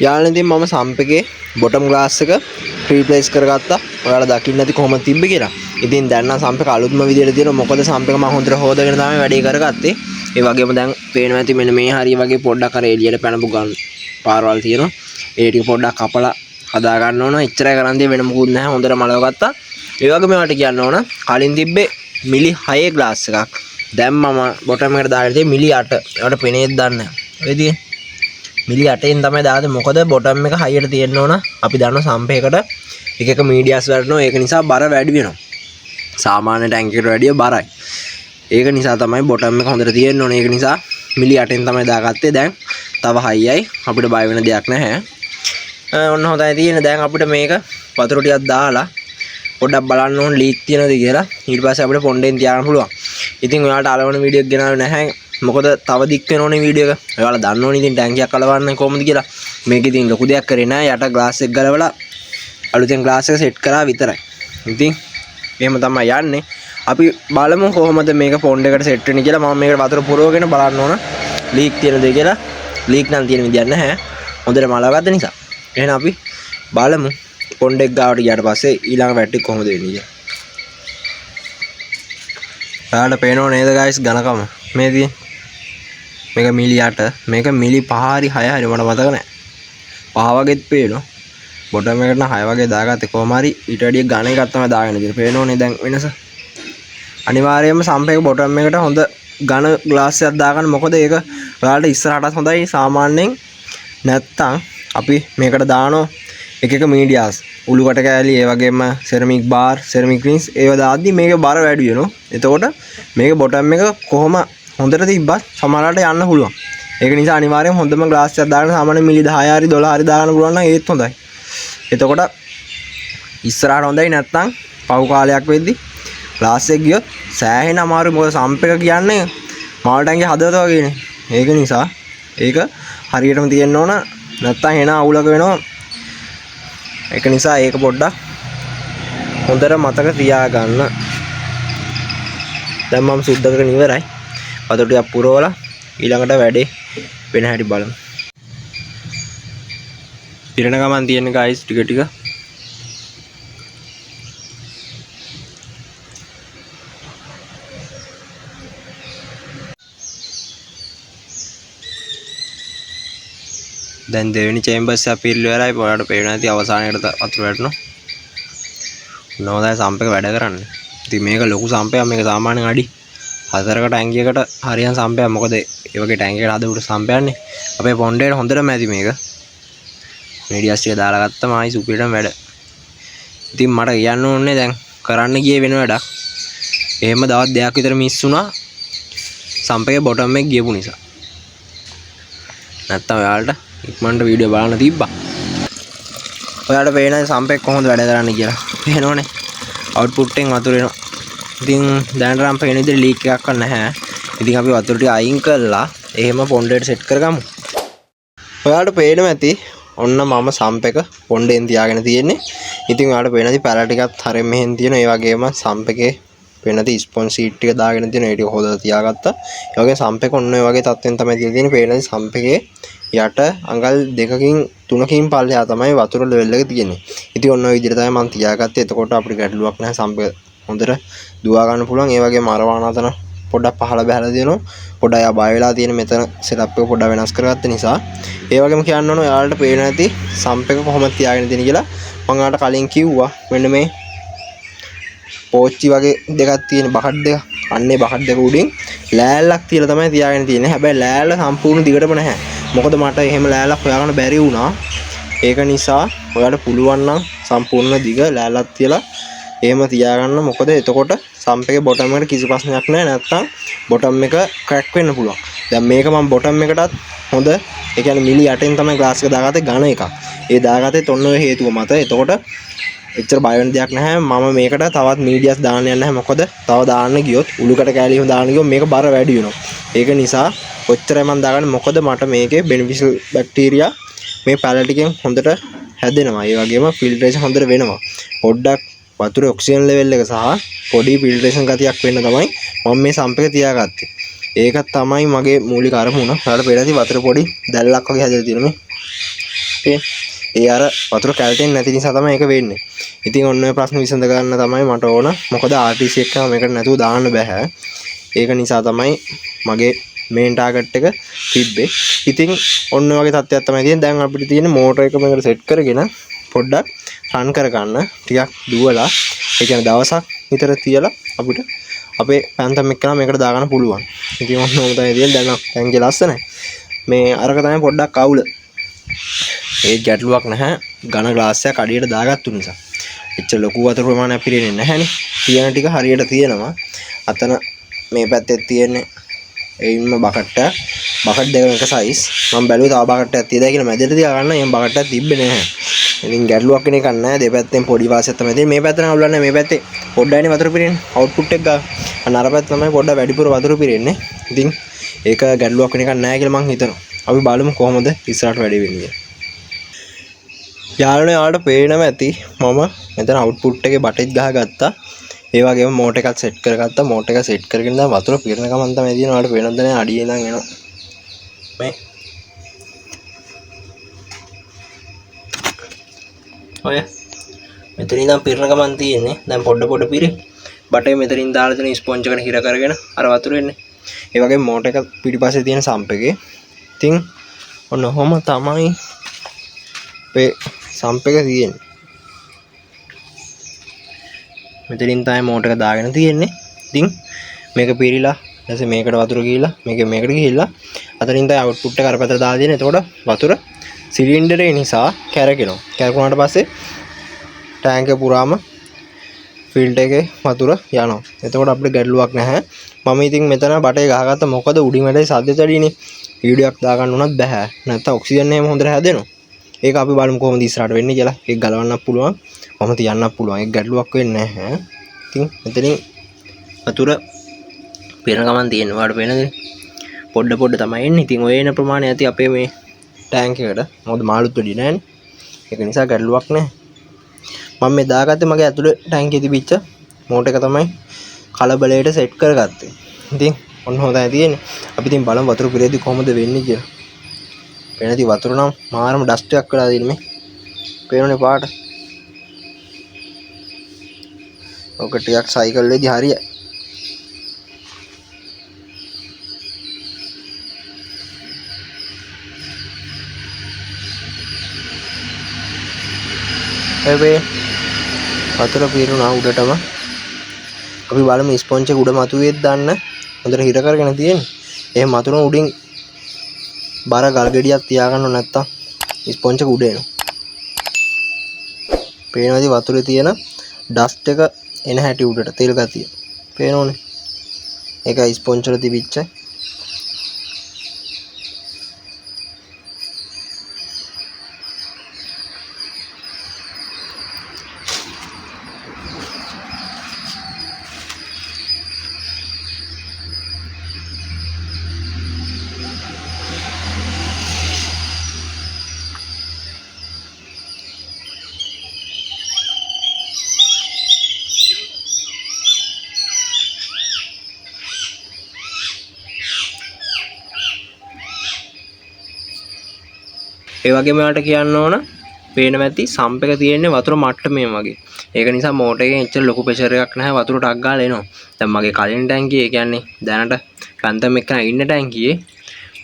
යාළුවනේ ඉතින් මම සම්ප් එකේ බොටම් ග්ලාස් එක රීප්ලේස් කරගත්තා. ඔයාලා දකින්න නැති කොහොමද තිබ්බේ කියලා. ඉතින් දැන් නම් සම්ප් එක අලුත්ම විදියට තියෙනවා. මොකද සම්ප් එක මම හොඳට හොදගෙන තමයි වැඩේ කරගත්තේ. ඒ වගේම දැන් පේනවා ඇති මෙන්න මේ හරිය වගේ පොඩ්ඩක් අර එළියට පැනපු ගන්න පාරවල් තියෙනවා. ඒ ටික පොඩ්ඩක් කපලා හදා ගන්න ඕන. එච්චරයි කරන් දෙය වෙන මොකුත් නැහැ. හොඳට මලව ගත්තා. ඒ වගේම මට කියන්න ඕන කලින් තිබ්බේ මිලි 6 ග්ලාස් එකක්. දැන් මම බොටම් එකට දාලා තියෙන්නේ මිලි 8. ඒකට පෙනේත් දන්නේ නැහැ. ඔය තියෙන්නේ මිලි 8න් තමයි දාන්නේ. මොකද බොටම් එක හයියට තියෙන්න ඕන. අපි දන්නවා සම්ප් එකකට එක එක මීඩියාස් වලනවා. ඒක නිසා බර වැඩි වෙනවා. සාමාන්‍ය ටැංක් එකට වැඩිය බරයි. ඒක නිසා තමයි බොටම් එක හොඳට තියෙන්න ඕනේ. ඒක නිසා මිලි 8න් තමයි දාගත්තේ. දැන් තව හයියයි අපිට බය වෙන දෙයක් නැහැ. ඔන්න හොඳයි තියෙන්නේ. දැන් අපිට මේක වතුර ටිකක් දාලා පොඩ්ඩක් බලන්න ඕන ලීක් තියෙනවද කියලා. ඊට පස්සේ අපිට පොණ්ඩෙන් තියාගන්න පුළුවන්. ඉතින් ඔයාලට අලවන වීඩියෝ එක ගෙනාවේ නැහැ. මොකද තව දික් වෙනෝනේ වීඩියෝ එක. ඔයාලා දන්නෝනේ ඉතින් ටැංකියක් අලවන්නේ කොහොමද කියලා. මේක ඉතින් ලොකු දෙයක් කරේ නෑ. යට ග්ලාස් එක ගලවලා අලුතෙන් ග්ලාස් එක සෙට් කරා විතරයි. ඉතින් එහෙම තමයි යන්නේ. අපි බලමු කොහොමද මේක පොන්ඩ් එකට සෙට් වෙන්නේ කියලා. මම මේකට වතුර පුරවගෙන බලන්න ඕන ලීක් තියෙනද කියලා. ලීක් නම් තියෙන විදියක් නැහැ. හොඳට මලවගත්ත නිසා. එහෙනම් අපි බලමු පොන්ඩ් එක ගාවට ගියාට පස්සේ ඊළඟ වැට්ටි කොහොමද වෙන්නේ කියලා. ඔයාලට පේනව නේද guys ඝනකම මේ තියෙන්නේ. මේක මිලි 8 මේක මිලි 5 හරි 6 හරි මට මතක නැහැ. 5 වගේත් පේනවා. බොටම් එකට නම් 6 වගේ දාගත්තේ කොහොම හරි ඊට වැඩිය ඝන එකක් තමයි දාගෙන ඉන්නේ. පේනෝනේ දැන් වෙනස. අනිවාර්යයෙන්ම සම්ප් එක බොටම් එකට හොඳ ඝන ග්ලාස් එකක් දාගන්න. මොකද ඒක ඔයාලට ඉස්සරහටත් හොඳයි. සාමාන්‍යයෙන් නැත්තම් අපි මේකට දානවා එක එක මීඩියාස් උළු කට කෑලි ඒ වගේම සෙරමික් බාර් සෙරමික් රින්ස් ඒව දාද්දි මේක බර වැඩි වෙනවා. එතකොට මේක බොටම් එක කොහොම හොඳට තිබ්බත් සමහරවිට යන්න පුළුවන්. ඒක නිසා අනිවාර්යයෙන්ම හොඳම ග්ලාස් එකක් දාගෙන සාමාන්‍ය මිලි 10 හරි 12 හරි දාගන්න පුළුවන් නම් ඒත් හොඳයි. එතකොට ඉස්සරහට හොඳයි. නැත්තම් පව් කාලයක් වෙද්දි ග්ලාස් එක ගියොත් සෑහෙන අමාරුයි. මොකද සම්ප් එක කියන්නේ මාල් ටැංකිය හදවත වගේනේ. ඒක නිසා ඒක හරියටම තියෙන්න ඕන. නැත්තම් එන අවුලක වෙනවා. ඒක නිසා ඒක පොඩ්ඩක් හොඳට මතක තියාගන්න. දැන් මම සුද්ධ කරගෙන ඉවරයි. වතුර ටිකක් පුරවලා ඊළඟට වැඩේ වෙන හැටි බලමු. පිරෙන ගමන් තියෙන guys ටික ටික. දැන් දෙවෙනි චේම්බර්ස් එක පිරලා ඉවරයි. ඔයාලට පේනවා ඇති අවසානයේට වතුර වැටෙනවා. නෝදා සම්ප් එක වැඩ කරන්නේ. ඉතින් මේක ලොකු සම්ප් එකක්. මේක සාමාන්‍යයෙන් අඩි 4කට ටැංකියකට හරියන් සම්ප් එකක්. මොකද ඒ වගේ ටැංකියකට හදපු සම්ප් එකක්නේ. අපේ පොණ්ඩේට හොඳටම ඇති මේක. මීඩියාස් ටික දාලා ගත්තම ආයි සුපිරිටම වැඩ. ඉතින් මට කියන්න ඕනේ දැන් කරන්න ගියේ වෙන වැඩක්. එහෙම දවස් දෙකක් විතර මිස් වුණා සම්ප් එකේ බොටම් එක ගියපු නිසා. නැත්තම් ඔයාලට ඉක්මනට වීඩියෝ බලන්න තිබ්බා. ඔයාලට පේනයි සම්ප් එක කොහොමද වැඩ කරන්නේ කියලා. පේනෝනේ. අවුට්පුට් එකෙන් වතුර එනවා. ඉතින් දැනට නම් පේන විදිහට ලීක් එකක් නැහැ. ඉතින් අපි වතුර ටික අයින් කරලා එහෙම පොණ්ඩේට සෙට් කරගමු. ඔයාලට පේනවා ඇති ඔන්න මම සම්ප් එක පොණ්ඩෙන් තියාගෙන තියෙන්නේ. ඉතින් ඔයාලට පේනදි පැල ටිකත් හරිය මෙහෙන් තියෙනවා. ඒ වගේම සම්ප් එකේ පේනදි ස්පොන්ජ් සීට් ටික දාගෙන තියෙනවා. ඒ ටික හොදලා තියාගත්තා. ඒ වගේම සම්ප් එක ඔන්න ඔය වගේ තත්ත්වෙන් තමයි තියලා තියෙන්නේ. පේනදි සම්ප් එකේ යට අඟල් 2කින් 3කින් පල්ලෙහා තමයි වතුර ලෙවල් එක තියෙන්නේ. ඉතින් ඔන්න ඔය විදිහට තමයි මම තියාගත්තේ. එතකොට අපිට ගැටලුවක් නැහැ. සම්ප් එක හොඳට දුවා ගන්න පුළුවන්. ඒ වගේම අරවානාතන පොඩ්ඩක් පහළ බහලා දෙනවා. පොඩ්ඩක් ආ බය වෙලා තියෙන මෙතන සෙටප් එක පොඩ්ඩක් වෙනස් කරගත්ත නිසා. ඒ වගේම කියන්න ඕන ඔයාලට පේන ඇති සම්ප් එක කොහොමද තියාගෙන තියෙන්නේ කියලා. මම ඔයාලට කලින් කිව්වා මෙන්න මේ පෝච්චි වගේ දෙකක් තියෙන බකට් දෙක. අන්නේ බකට් දෙක උඩින් ලෑල්ලක් තියලා තමයි තියාගෙන තියෙන්නේ. හැබැයි ලෑල්ල සම්පූර්ණ දිගටම නැහැ. මොකද මට එහෙම ලෑල්ලක් හොයාගන්න බැරි වුණා. ඒක නිසා ඔයාලට පුළුවන් නම් සම්පූර්ණ දිග ලෑල්ලක් තියලා එහෙම තියාගන්න. මොකද එතකොට සම්ප් එකේ බොටම් එකට කිසි ප්‍රශ්නයක් නැහැ. නැත්තම් බොටම් එක ක්‍රැක් වෙන්න පුළුවන්. දැන් මේක මම බොටම් එකටත් හොඳ ඒ කියන්නේ මිලි 8න් තමයි ග්ලාස් එක දාගත්තේ ඝන එකක්. ඒ දාගත්තේ ඔන්න ඔය හේතුව මත. එතකොට එච්චර බය වෙන දෙයක් නැහැ. මම මේකට තවත් මීඩියස් දාන්න යන්නේ නැහැ. මොකද තව දාන්න ගියොත් උළුකට කැලි එහෙම දාන්න ගියොත් මේක බර වැඩි වෙනවා. ඒක නිසා ඔච්චරයි මම දාගන්නේ. මොකද මට මේකේ බෙනිෆිෂල් බැක්ටීරියා මේ පැල ටිකෙන් හොඳට හැදෙනවා. ඒ වගේම ෆිල්ටරේෂන් හොඳට වෙනවා. පොඩ්ඩක් වතුරේ ඔක්සිජන් ලෙවල් එක සහ පොඩි ෆිල්ටරේෂන් ගතියක් වෙන්න තමයි මම මේ සම්ප් එක තියාගත්තේ. ඒක තමයි මගේ මූලික අරමුණ. ඔයාලට පේනදී වතුර පොඩි දැල්ලක් වගේ හැදලා තියෙනවා මේ. ඒ අර වතුර කැල්ටෙන්නේ නැති නිසා තමයි ඒක වෙන්නේ. ඉතින් ඔන්න ඔය ප්‍රශ්න විසඳ ගන්න තමයි මට ඕන. මොකද RTC එක මේකට නැතුව දාන්න බෑ. ඒක නිසා තමයි මගේ මේන් ටාගට් එක තිබ්බේ. ඉතින් ඔන්න වගේ තත්ත්වයක් තමයි තියෙන්නේ. දැන් අපිට තියෙන්නේ මෝටර් එක මේකට සෙට් කරගෙන පොඩ්ඩක් රන් කරගන්න. ටිකක් දුවලා ඒ කියන්නේ දවසක් විතර තියලා අපිට අපේ පැන්තම් එක්කලා මේකට දාගන්න පුළුවන්. ඉතින් ඔන්න ඔහොම තමයි තියෙන්නේ. දැන් ටැංකිය ලස්සනයි. මේ අරක තමයි පොඩ්ඩක් අවුල. ඒ ගැටලුවක් නැහැ. ඝන ග්ලාස් එකක් අඩියට දාගත්තු නිසා. එච්චර ලොකු වතුර ප්‍රමාණයක් පිරෙන්නේ නැහැනේ. තියෙන ටික හරියට තියෙනවා. අතන මේ පැත්තේ තියෙන්නේ එයින්ම බකට් දෙක එක සයිස්. මම බැලුවේ තව බකට් එකක් තියදා කියලා මැදට තියාගන්න. එහෙනම් බකට් එකක් තිබ්බේ නැහැ. ඉතින් ගැටලුවක් වෙන එකක් නැහැ. දෙපැත්තෙන් පොඩි වාසියක් තමයි තියෙන්නේ. මේ පැත්තට අවුලක් නැහැ. මේ පැත්තේ පොඩ්ඩයිනේ වතුර පිරෙන්නේ. අවුට්පුට් එක ගන්න. අන්න අර පැත්ත තමයි පොඩ්ඩක් වැඩිපුර වතුර පිරෙන්නේ. ඉතින් ඒක ගැටලුවක් වෙන එකක් නැහැ කියලා මම හිතනවා. අපි බලමු කොහොමද ඉස්සරහට වැඩි වෙන්නේ කියලා. යාළුවනේ ඔයාලට පේනම ඇති මම මෙතන අවුට්පුට් එකේ බටෙත් ගහගත්තා. ඒ වගේම මෝටර් එකත් සෙට් කරගත්තා. මෝටර් එක සෙට් කරගෙන දැන් වතුර පිරෙන ගමන් තමයි තියෙනවා. ඔයාලට පේනවද නැහැ අඩියේ ඉඳන් එනවා. මේ ඔය මෙතනින් ඉඳන් පිරෙන ගමන් තියෙන්නේ. දැන් පොඩ පිරේ. බටේ මෙතනින් දාලා තියෙන ස්පොන්ජ් එකට හිර කරගෙන අර වතුර එන්නේ. ඒ වගේම මෝටර් එක පිටිපස්සේ තියෙන සම්ප් එකේ. ඉතින් ඔන්න ඔහොම තමයි මේ සම්ප් එක තියෙන්නේ. මෙතනින් තමයි මෝටර් එක දාගෙන තියෙන්නේ. ඉතින් මේක පිරීලා ඊට මේකට වතුර ගිහිල්ලා මේකට ගිහිල්ලා අතනින් තමයි අවුට්පුට් එක අර පැත්තට දාලා දෙන්නේ. එතකොට වතුර සිලින්ඩරේ නිසා කැරකෙනවා. කැරකුණාට පස්සේ ටැංක් එක පුරාම ෆිල්ටර් එකේ වතුර යනවා. එතකොට අපිට ගැටලුවක් නැහැ. මම ඉතින් මෙතන බටේ ගහගත්ත මොකද උඩින් වැඩේ සද්ද තඩිනේ. වීඩියෝක් දාගන්න උනත් බෑ. නැත්තම් ඔක්සිජන් එහෙම හොඳට හැදෙනවා. ඒක අපි බලමු කොහොමද ඉස්සරහට වෙන්නේ කියලා. ඒක ගලවන්නත් පුළුවන්. මම තියන්නත් පුළුවන්. ඒක ගැටලුවක් වෙන්නේ නැහැ. ඉතින් මෙතනින් වතුර පිරෙන ගමන් තියෙනවා. ඔයාලට පේනද? පොඩ තමයි එන්නේ. ඉතින් ඔය එන ප්‍රමාණය ඇති අපේ මේ ටැංක් එකට. මොකද මාළුත් වැඩි නෑනේ. ඒක නිසා ගැටලුවක් නැහැ. මම මේ දාගත්තේ මගේ ඇතුලේ ටැංකියේ තිබිච්ච මෝටර් එක තමයි කලබලයට සෙට් කරගත්තේ. ඉතින් ඔන්න හොඳයි තියෙන්නේ. අපි ඉතින් බලමු වතුර පිරෙද්දි කොහොමද වෙන්නේ කියලා. පේනදී වතුර නම් මාරම ඩස්ට් එකක් වෙලා තියෙන්නේ මේ. පේනනේ පාට. ඔක ටිකක් සයිකල් වලදී හරියයි. හැබැයි වතුර පිරුණා උඩටම. අපි බලමු ස්පොන්ජ් එක උඩ මතුවේද දාන්න. හොඳට හිර කරගෙන තියෙන්නේ. එහෙම මතුරුන උඩින් බර ගල් ගෙඩියක් තියාගන්න නැත්තම් ස්පොන්ජ් එක උඩ එනවා. පේනවාද වතුරේ තියෙන ඩස්ට් එක එන හැටි උඩට තෙල් ගතිය. පේනෝනේ. ඒකයි ස්පොන්ජ් වල තිබිච්ච. ඒ වගේම ඔයාලට කියන්න ඕන පේන මැති සම්ප් එක තියෙන්නේ වතුර මට්ටමේ වගේ. ඒක නිසා මෝටර් එකෙන් එච්චර ලොකු ප්‍රෙෂර් එකක් නැහැ වතුර ටක් ගාලා එනවා. දැන් මගේ කලින් ටැංකියේ ඒ කියන්නේ දැනට කන්තම් එක්කන ඉන්න ටැංකියේ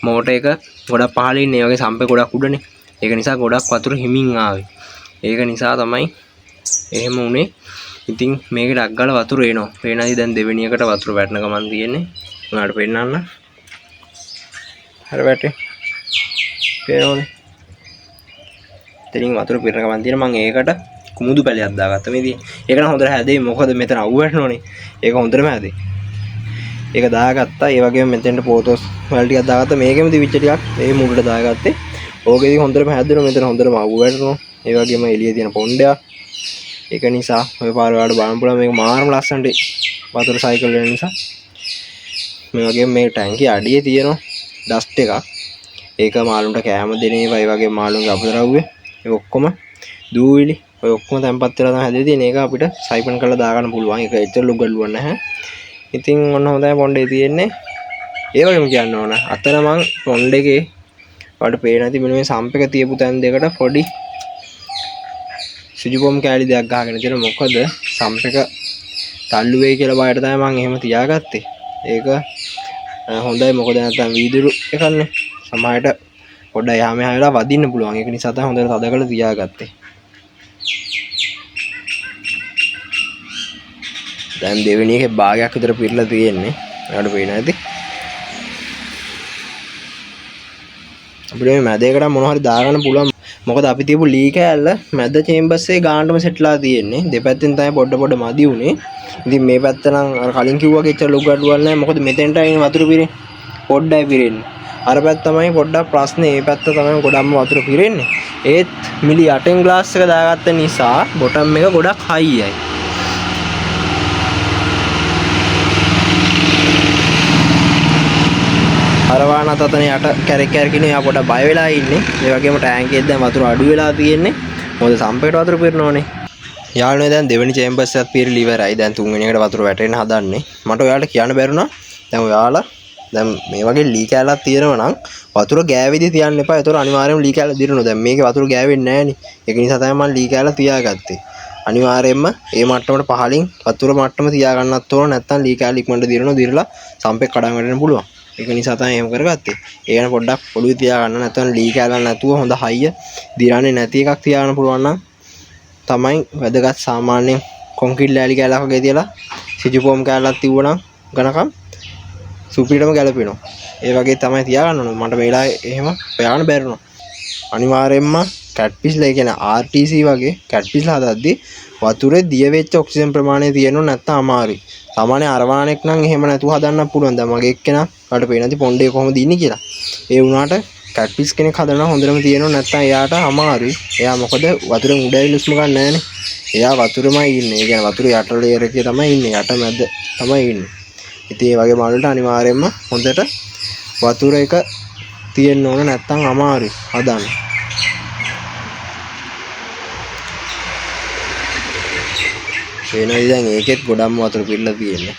මෝටර් එක ගොඩක් පහළ ඉන්නේ. ඒ වගේ සම්ප් එක ගොඩක් උඩනේ. ඒක නිසා ගොඩක් වතුර හිමින් ආවේ. ඒක නිසා තමයි එහෙම උනේ. ඉතින් මේක ටක් ගාලා වතුර එනවා. පේනයි දැන් දෙවෙනි එකට වතුර වැටෙන ගමන් තියෙන්නේ. ඔයාලට පෙන්නන්න. හරි වැටේ. පේනවනේ. එතනින් වතුර පිරන ගමන් තියෙන මම ඒකට කුමුදු පැලයක් දාගත්තා මේ තියෙන. ඒක නම් හොඳට හැදෙයි මොකද මෙතන අවු වැටෙනවනේ. ඒක හොඳටම හැදෙයි. ඒක දාගත්තා. ඒ වගේම මෙතෙන්ට පොතොස් වල ටිකක් දාගත්තා. මේකෙම තිබිච්ච ටිකක් මේ මුඩට දාගත්තේ. ඕකෙදි හොඳටම හැදෙනවා. මෙතන හොඳටම අවු වැටෙනවා. ඒ වගේම එළියේ තියෙන පොණ්ඩයක්. ඒක නිසා ඔය පාර වලට බලන්න පුළුවන් මේක මාරම ලස්සනට වතුර සයිකල් වෙන නිසා. මේ වගේම මේ ටැංකිය අඩියේ තියෙන ඩස්ට් එකක්. ඒක මාළුන්ට කෑම දෙන ඒවා, ඒ වගේම මාළුන්ගේ අපද්‍රව්‍ය ඒ ඔක්කොම දූවිලි ඔය ඔක්කොම තැම්පත් වෙලා තමයි හැදෙලා තියෙන්නේ. ඒක අපිට සයිපන් කරලා දාගන්න පුළුවන්. ඒක එච්චර ලුගඩුවක් නැහැ. ඉතින් ඔන්න හොඳයි පොණ්ඩේ තියෙන්නේ. ඒ වගේම කියන්න ඕන අතන මං පොණ්ඩේකේ වලට පේන ඇති මෙන්න මේ සම්ප් එක තියපු තැන් දෙකට පොඩි සිජුපොම් කෑලි දෙයක් ගහගෙන තියෙනවා. මොකද සම්ප් එක තල්ලු වෙයි කියලා බයට තමයි මම එහෙම තියාගත්තේ. ඒක හොඳයි මොකද නැත්නම් වීදුරු එකන්නේ සමහරට පොඩ්ඩක් යහම වෙලා වදින්න පුළුවන්. ඒක නිසා තමයි හොඳට තද කරලා තියාගත්තේ. දැන් දෙවෙනි එකේ භාගයක් විතර පිරලා තියෙන්නේ. ඔයාලට පේන ඇති. අපිට මේ මැදයකට මොනවා හරි දාගන්න පුළුවන්. මොකද අපි තියපු ලී කෑල්ල මැද චේම්බර්ස් එකේ ගානටම සෙට්ලා තියෙන්නේ. දෙපැත්තෙන් තමයි පොඩ මදි උනේ. ඉතින් මේ පැත්ත නම් අර කලින් කිව්වා වගේ ඉච්ච ලොකු ගඩුවක් නැහැ. මොකද මෙතෙන්ට අයින වතුර පිරෙන්නේ. පොඩ්ඩයි පිරෙන්නේ. අර පැත්ත තමයි පොඩ්ඩක් ප්‍රශ්නේ. මේ පැත්ත තමයි ගොඩක්ම වතුර පිරෙන්නේ. ඒත් මිලි 8න් ග්ලාස් එක දාගත්ත නිසා බොටම් එක ගොඩක් හයියයි. අරවාන තතන යට කැරක් කැරකින එයා පොඩ බය වෙලා ඉන්නේ. ඒ වගේම ටැංකියෙත් දැන් වතුර අඩු වෙලා තියෙන්නේ. මොකද සම්පේට වතුර පිරනෝනේ. යාළුවනේ දැන් දෙවෙනි චේම්බර්ස් එකත් පිරලා ඉවරයි. දැන් තුන්වෙනි එකට වතුර වැටෙන්න හදන්නේ. මට ඔයාලට කියන්න බැරුණා. දැන් ඔයාලා දැන් මේ වගේ ලී කැලක් තියෙනවා නම් වතුර ගෑවිදි තියන්න එපා. ඒතර අනිවාර්යයෙන්ම ලී කැල දිරනවා. දැන් මේකේ වතුර ගෑවෙන්නේ නැහැ නේ. ඒක නිසා තමයි මම ලී කැල තියාගත්තේ. අනිවාර්යයෙන්ම මේ මට්ටමට පහලින් වතුර මට්ටම තියාගන්නත් ඕන. නැත්නම් ලී කැල ඉක්මනට දිරනවා. දිරලා සම්පෙක් කඩන් වැටෙන්න පුළුවන්. ඒක නිසා තමයි එහෙම කරගත්තේ. ඒ ගැන පොඩ්ඩක් ඔළුවේ තියාගන්න. නැත්නම් ලී කැලක් නැතුව හොඳ හයිය දිරන්නේ නැති එකක් තියාගන්න පුළුවන් නම් තමයි වැදගත්. සාමාන්‍යයෙන් කොන්ක්‍රීට් ලෑලි කැලක් වගේ තියලා සිජුපොම් කැලක් තියුණා ගණකම් සුපිරිටම ගැලපෙනවා. ඒ වගේ තමයි තියාගන්න ඕනේ. මට මේලා එහෙම හොයාගන්න බැරිුණා. අනිවාර්යයෙන්ම කැට්පිස්ලා කියන RTC වගේ කැට්පිස්ලා හදද්දී වතුරේ දිය වෙච්ච ඔක්සිජන් ප්‍රමාණය තියෙනව නැත්නම් අමාරුයි. සාමාන්‍ය අරවාණෙක් නම් එහෙම නැතුව හදන්න පුළුවන්. දැන් මගේ එක්කෙනා මට පේන නැති පොණ්ඩේ කොහොමද ඉන්නේ කියලා. ඒ වුණාට කැට්පිස් කෙනෙක් හදනවා හොඳටම තියෙනව නැත්නම් එයාට අමාරුයි. එයා මොකද වතුරෙන් උඩ ඇවිල්ලා ගන්න නැහනේ. එයා වතුරෙමයි ඉන්නේ. ඒ කියන්නේ වතුර යට ලේයර් එකේ තමයි ඉන්නේ. යට මැද තමයි ඉන්නේ. ඉතින් ඒ වගේ මාළුන්ට අනිවාර්යයෙන්ම හොඳට වතුර එක තියෙන්න ඕන නැත්නම් අමාරුයි හදන්න. වෙනයි දැන් ඒකෙත් ගොඩක්ම වතුර පිරලා තියෙන්නේ.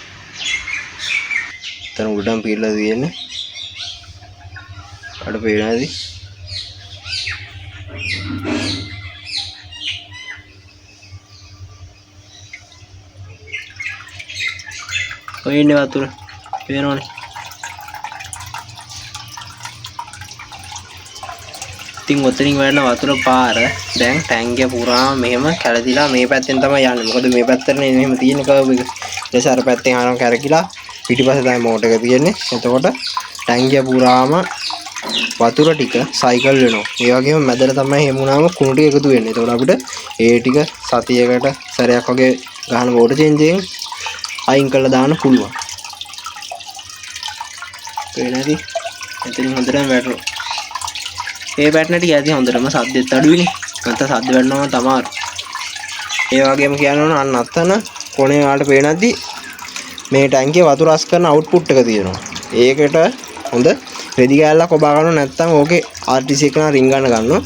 එතන උඩටම පිරලා තියෙන්නේ. අර පේනවාද? ඔය ඉන්නේ වතුර. පේනවනේ. ඉතින් ඔතනින් වැටෙන වතුර පාර දැන් ටැංකිය පුරාම මෙහෙම කැළදිලා මේ පැත්තෙන් තමයි යන්නේ. මොකද මේ පැත්තටනේ මෙහෙම තියෙන කර්ව් එක. ඊට අර පැත්තෙන් ආරම් කැරකිලා පිටිපස්සේ තමයි මෝටර් එක තියෙන්නේ. එතකොට ටැංකිය පුරාම වතුර ටික සයිකල් වෙනවා. ඒ වගේම මැදට තමයි හැමුණාම කුණු ටික එකතු වෙන්නේ. එතකොට අපිට ඒ ටික සතියකට සැරයක් වගේ ගහන වෝටර් චේන්ජ් එකෙන් අයින් කරලා දාන්න පුළුවන්. පේනද? එතනින් හොඳටම වැටෙනවා. ඒ වැටෙන ටික ඇති හොඳටම සද්දෙත් අඩුයිනේ. නැත්නම් සද්ද වැටෙනවා තමයි. ඒ වගේම කියනවා අන්න අතන කොනේ වලට පේනද්දි මේ ටැංකිය වතුර අස් කරන අවුට්පුට් එක තියෙනවා. ඒකට හොඳ රෙදි කෑල්ලක් ඔබා ගන්න නැත්නම් ඕකේ RTC එක රින් ගන්නවා.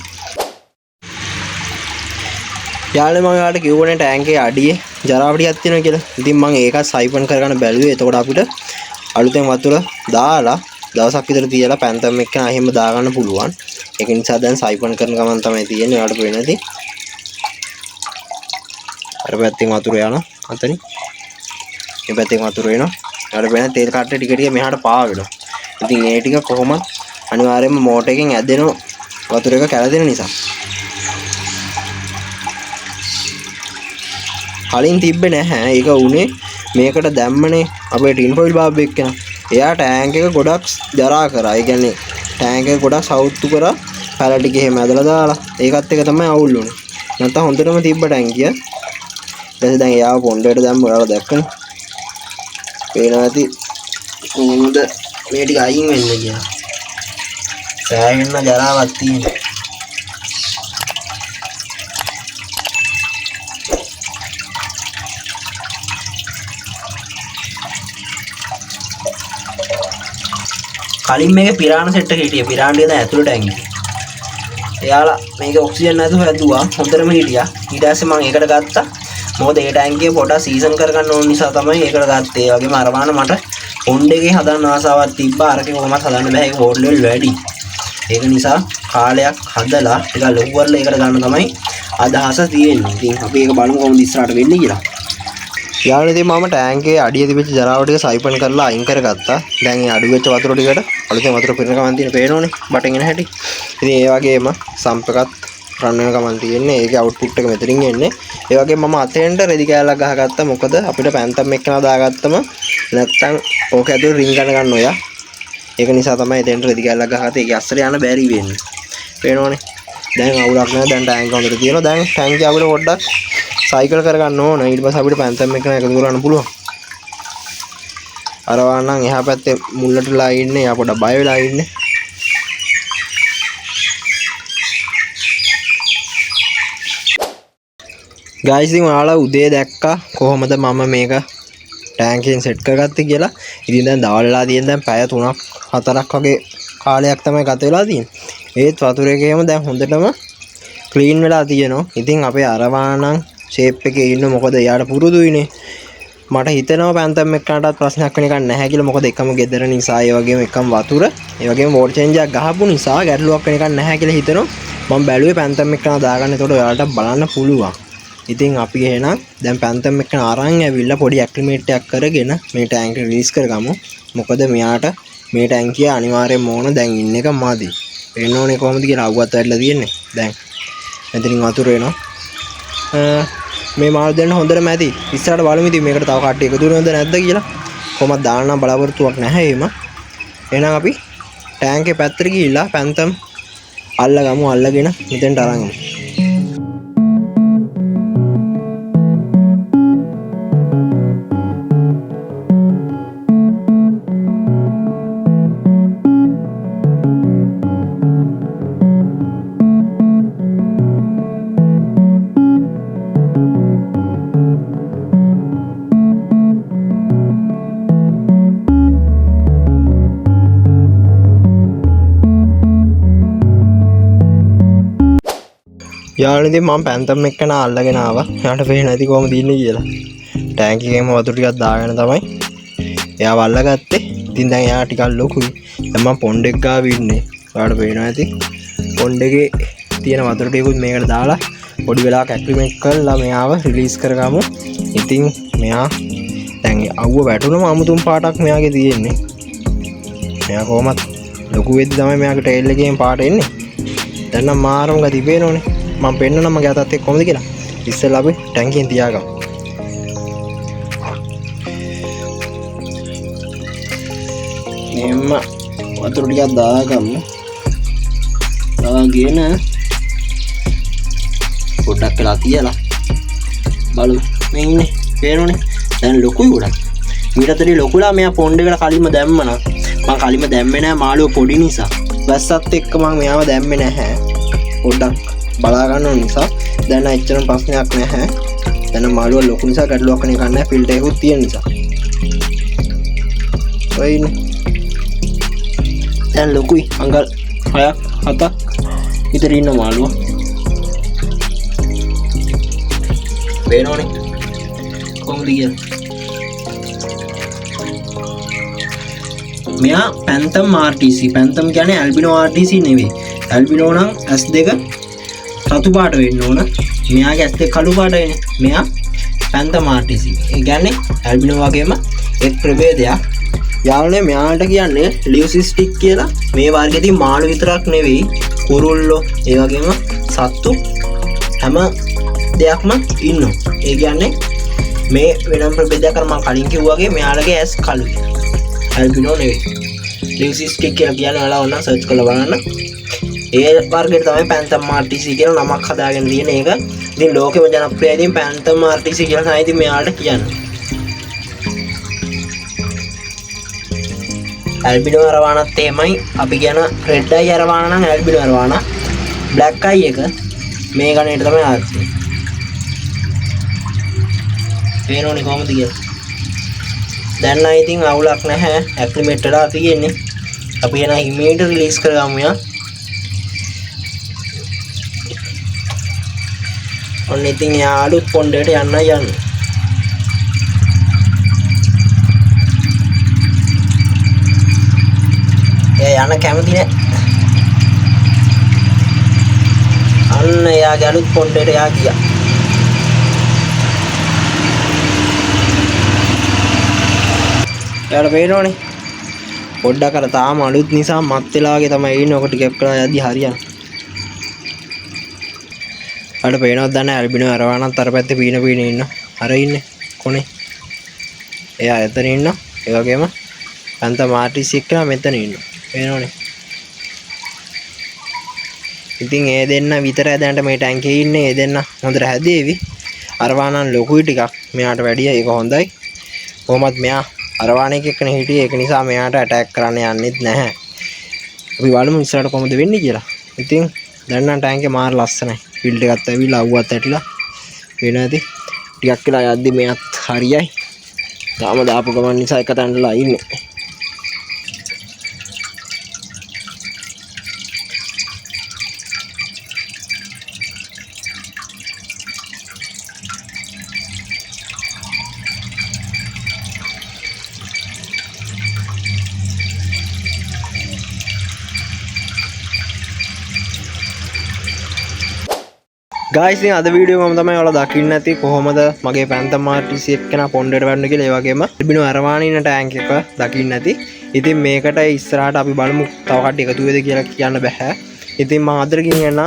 යාළුවනේ මම ඔයාලට කිව්වනේ ටැංකියේ අඩියේ ජරාවටියක් තියෙනවා කියලා. ඉතින් මම ඒකත් සයිපන් කරගන්න බැලුවේ. එතකොට අපිට අලුතෙන් වතුර දාලා දවසක් විතර තියලා පැන්තම් එක්ක එහෙම දාගන්න පුළුවන්. ඒක නිසා දැන් සයිපන් කරන ගමන් තමයි තියෙන්නේ. ඔයාලට පේන්නේ නැති. අර පැත්තෙන් වතුර යනවා. අතනින්. මේ පැත්තෙන් වතුර එනවා. ඔයාලට පේන තෙල් කට්ටේ ටික ටික මෙහාට පාවෙනවා. ඉතින් ඒ ටික කොහොමද අනිවාර්යයෙන්ම මෝටර් එකෙන් ඇදෙන වතුර එක කැළදෙන නිසා. කලින් තිබ්බේ නැහැ. ඒක උනේ මේකට දැම්මනේ අපේ ටින් ෆොයිල් බාබ් එක්කන. එයා ටැංක් එක ගොඩක් ජරා කරා. ඒ කියන්නේ ටැංක් එක ගොඩක් සවුත්තු කරා. පැල ටික එහෙම ඇදලා දාලා ඒකත් එක තමයි අවුල් උනේ. නැත්නම් හොඳටම තිබ්බ ටැංකිය. ඊට දැන් යාව පොණ්ඩේට දැම්ම ඔයාලා දැක්කනේ. පේනවා ඇති කොහොමද මේ ටික අයින් වෙන්නේ කියලා. සෑහෙන්න ජරාවක් තියෙනවා. කලින් මේකේ පිරාණ සෙට් එක හිටියේ. පිරාණ ටික දැන් ඇතුළට ඇංගි. එයාලා මේක ඔක්සිජන් නැතුව හැදුවා. හොඳටම හිටියා. ඊට පස්සේ මම ඒකට ගත්තා. මොකද ඒ ටැංකිය පොඩක් සීසන් කරගන්න ඕන නිසා තමයි ඒකට ගත්තේ. ඒ වගේම අරවාන මට පොන්ඩ් එකේ හදන්න ආසාවක් තිබ්බා. අරකේ කොහොමවත් හදන්න බෑ. ඒක හෝල් ලෙවල් වැඩි. ඒක නිසා කාලයක් හදලා ටිකක් ලොකු කරලා ඒකට ගන්න තමයි අදහස තියෙන්නේ. ඉතින් අපි ඒක බලමු කොහොමද ඉස්සරහට වෙන්නේ කියලා. යාළුවනේ ඉතින් මම ටැංකියේ අඩිය තිබිච්ච ජරාව ටික සයිපන් කරලා අයින් කරගත්තා. දැන් මේ අඩු වෙච්ච වතුර ටිකට අලුතෙන් වතුර පිරෙන ගමන් තියෙන පේනෝනේ බටන් එන හැටි. ඉතින් ඒ වගේම සම්ප් එකත් රන් වෙන ගමන් තියෙන්නේ. ඒකේ අවුට්පුට් එක මෙතනින් එන්නේ. ඒ වගේම මම අතෙන්ට රෙදි කෑල්ලක් ගහගත්තා. මොකද අපිට පැන්තම් එක්කන දාගත්තම නැත්තම් ඕක ඇතුලේ රින් ගන්න ඔයා. ඒක නිසා තමයි එතෙන්ට රෙදි කෑල්ලක් ගහගත්තේ. ඒකේ අස්සර යන බැරි වෙන්නේ. පේනෝනේ. දැන් අවුලක් නැහැ. දැන් ටැංක හොඳට තියෙනවා. දැන් ටැංකිය අපිට පොඩ්ඩක් සයිකල් කරගන්න ඕන. ඊට පස්සේ අපිට පැන්තම් එක්කන එකතු කරන්න පුළුවන්. අරවා නම් එහා පැත්තේ මුල්ලටලා ඉන්නේ. එයා පොඩ්ඩක් බය වෙලා ඉන්නේ. ගයිස් ඉතින් ඔයාලා උදේ දැක්කා කොහොමද මම මේක ටැංකියෙන් සෙට් කරගත්තේ කියලා. ඉතින් දැන් දවල් වෙලා තියෙන දැන් පැය 3ක් 4ක් වගේ කාලයක් තමයි ගත වෙලා තියෙන්නේ. ඒත් වතුර එකේම දැන් හොඳටම ක්ලීන් වෙලා තියෙනවා. ඉතින් අපේ අරවානම් ෂේප් එකේ ඉන්න මොකද එයාට පුරුදුයිනේ. මට හිතෙනවා පැන්තම් එක්කනටත් ප්‍රශ්නයක් වෙන එකක් නැහැ කියලා. මොකද එකම ගෙදර නිසා ඒ වගේම එකම වතුර ඒ වගේම වෝටර් චේන්ජ් එකක් ගහපු නිසා ගැටලුවක් වෙන එකක් නැහැ කියලා හිතෙනවා. මම බැලුවේ පැන්තම් එක්කන දාගන්න. ඒකට ඔයාලට බලන්න පුළුවන්. ඉතින් අපි එහෙනම් දැන් පැන්තම් එක්කන අරන් ඇවිල්ලා පොඩි ඇක්ලිමේට් එකක් කරගෙන මේ ටැංක රිලීස් කරගමු. මොකද මෙයාට මේ ටැංකිය අනිවාර්යයෙන්ම ඕන දැන් ඉන්න එක මදි. වෙන්න ඕනේ කොහොමද කියලා අවුවත් වැඩිලා තියෙන්නේ. දැන් මෙතනින් වතුර එනවා. මේ මාළු දෙන්න හොඳට මැදි. ඉස්සරහට බලමු ඉතින් මේකට තව කට්ටිය එකතු වෙනවද නැද්ද කියලා. කොහොමද දාන්න නම් බලාපොරොත්තුවක් නැහැ එහෙම. එහෙනම් අපි ටැංකේ පැත්තට ගිහිල්ලා පැන්තම් අල්ලගමු. අල්ලගෙන මෙතෙන්ට අරන් යමු. යාළුවනේ ඉතින් මම පැන්තම් එක්කන අල්ලගෙන ආවා. එයාට පේන්නේ නැති කොහොමද ඉන්නේ කියලා. ටැංකිය එකේම වතුර ටිකක් දාගෙන තමයි එයාව අල්ලගත්තේ. ඉතින් දැන් එයා ටිකක් ලොකුයි. දැන් මම පොණ්ඩ් එක ගාව ඉන්නේ. ඔයාලට පේනවා ඇති. පොණ්ඩ් එකේ තියෙන වතුර ටිකකුත් මේකට දාලා පොඩි වෙලාවක් ඇක්ලිමේට් කරලා මෙයාව රිලීස් කරගමු. ඉතින් මෙයා දැන් අවුව වැටුනම අමුතුම් පාටක් මෙයාගේ තියෙන්නේ. මෙයා කොහොමත් ලොකු වෙද්දි තමයි මෙයාගේ ටේල් එකේම පාට එන්නේ. දැන් නම් මාරම ගතිය පේනෝනේ. මම පෙන්නනම් මගේ අතත් එක්ක කොහොමද කියලා. ඉස්සෙල්ලා අපි ටැංකියෙන් තියාගමු. මෙන්න වතුර ටිකක් දාගමු. දාගෙන පොඩ්ඩක් වෙලා තියලා බලමු. මේ ඉන්නේ පේනෝනේ. දැන් ලොකුයි ගොඩක්. මීටතරේ ලොකුලා මෙයා පොණ්ඩ් එකට කලින්ම දැම්මනම් මම කලින්ම දැම්මේ නැහැ මාළුව පොඩි නිසා. වැස්සත් එක්ක මම මෙයාව දැම්මේ නැහැ. පොඩ්ඩක් බලා ගන්න ඕන නිසා දැන් ඇත්තටම ප්‍රශ්නයක් නැහැ. දැන් මාළුව ලොකු නිසා ගැටලුවක් වෙන එකක් නැහැ. ෆිල්ටර් එකකුත් තියෙන නිසා. ඔයිනේ. දැන් ලොකුයි. අඟල් 6ක් 7ක් විතර ඉන්න මාළුව. පේනෝනේ. කොහොමද කියන්නේ? මෙයා පැන්තම් RTC. පැන්තම් කියන්නේ ඇල්බිනෝ RTC නෙවෙයි. ඇල්බිනෝ නම් S2 රතු පාට වෙන්න ඕන. මෙයාගේ S2 කළු පාට වෙන්නේ. මෙයා පැන්තම් RTC. ඒ කියන්නේ ඇල්බිනෝ වගේම එක් ප්‍රභේදයක්. යාළුවනේ මෙයාට කියන්නේ ලියුසිස්ටික් කියලා. මේ වර්ගයේදී මාළු විතරක් නෙවෙයි කුරුල්ලෝ ඒ වගේම සත්තු හැම දෙයක්ම ඉන්නවා. ඒ කියන්නේ මේ වෙනම ප්‍රභේදයක් අර මම කලින් කිව්වා වගේ මෙයාලගේ S කළුයි. ඇල්බිනෝ නෙවෙයි. ලියුසිස්ටික් කියලා කියන්නේ ඔයාලා ඕන සර්ච් කරලා බලන්න. ඒ වර්ගයට තමයි පැන්තම් RTC කියලා නමක් හදාගෙන තියෙන එක. ඉතින් ලෝකෙම ජනප්‍රියයි. ඉතින් පැන්තම් RTC කියලා තමයි ඉතින් මෙයාලට කියන්නේ. ඇල්බිනෝ අරවානත් එහෙමයි. අපි කියන රෙඩ් අයි අරවාන නම් ඇල්බිනෝ අරවාන. බ්ලැක් අයි එක මේ ගණේට තමයි ආන්නේ. පේනෝනේ කොහොමද කියලා. දැන් නම් ඉතින් අවුලක් නැහැ. ඇක්ලිමේට් වෙලා තියෙන්නේ. අපි එන ඉමේජ් රිලීස් කරගමු යා. ඔන්න ඉතින් යා අලුත් පොණ්ඩේට යන්න. යන කැමති නෑ. අන්න එයාගේ අලුත් පොණ්ඩේට යා ගියා. එයාට පේනවනේ. පොඩ්ඩක් අර තාම අලුත් නිසා මත් වෙලා වගේ තමයි ඉන්නේ. ඔක ටිකක් කරලා යද්දි හරියන. අර පේනවද දන්නේ ඇල්බිනෝ අරවානත් අර පැත්තේ පීන ඉන්න. අර ඉන්නේ කොනේ. එයා එතන ඉන්න. ඒ වගේම පැන්තම් RTC එක්කලා මෙතන ඉන්නවා. පේනවනේ. ඉතින් ඒ දෙන්න විතරයි දැනට මේ ටැංකියේ ඉන්නේ. ඒ දෙන්න හොඳට හැදේවි. අරවානන් ලොකුයි ටිකක්. මෙයාට වැඩිය ඒක හොඳයි. කොහොමත් මෙයා අරවාණේක එක්කනේ හිටියේ. ඒක නිසා මෙයාට ඇටැක් කරන්න යන්නෙත් නැහැ. අපි බලමු ඉස්සරහට කොහොමද වෙන්නේ කියලා. ඉතින් දැන් නම් ටැංකිය මාර ලස්සනයි. ෆීල්ඩ් එකත් ඇවිල්ලා අවුවත් ඇටිලා. වෙන ඇති. ටිකක් වෙලා යද්දි මෙයාත් හරියයි. තාම දාපු ගමන් නිසා එක තැනලා ඉන්නේ. guys ඉතින් අද වීඩියෝ එකම තමයි ඔයාලා දකින්න ඇති කොහොමද මගේ පැන්තම් RTC එක්කන පොණ්ඩේට වැටුනේ කියලා. ඒ වගේම ඇල්බිනෝ අරවානින ටැංක් එක දකින්න ඇති. ඉතින් මේකට ඉස්සරහට අපි බලමු තව කට්ටිය එකතු වෙද කියලා කියන්න බෑ. ඉතින් මම අදට ගෙනියන්න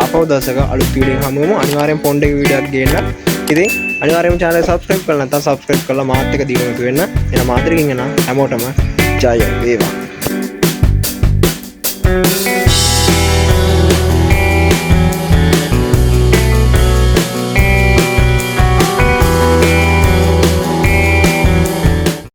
අපව දවසක අලුත් වීඩියෝ එකක් හමුවෙමු. අනිවාර්යෙන් පොණ්ඩේ වීඩියෝ එකක් ගේන්න. ඉතින් අනිවාර්යෙන්ම channel එක subscribe කරලා නැත්නම් subscribe කරලා මාත් එක්ක දිනුවක වෙන්න. එහෙනම් මාත් එක්ක ගෙනියන්න හැමෝටම ජය වේවා.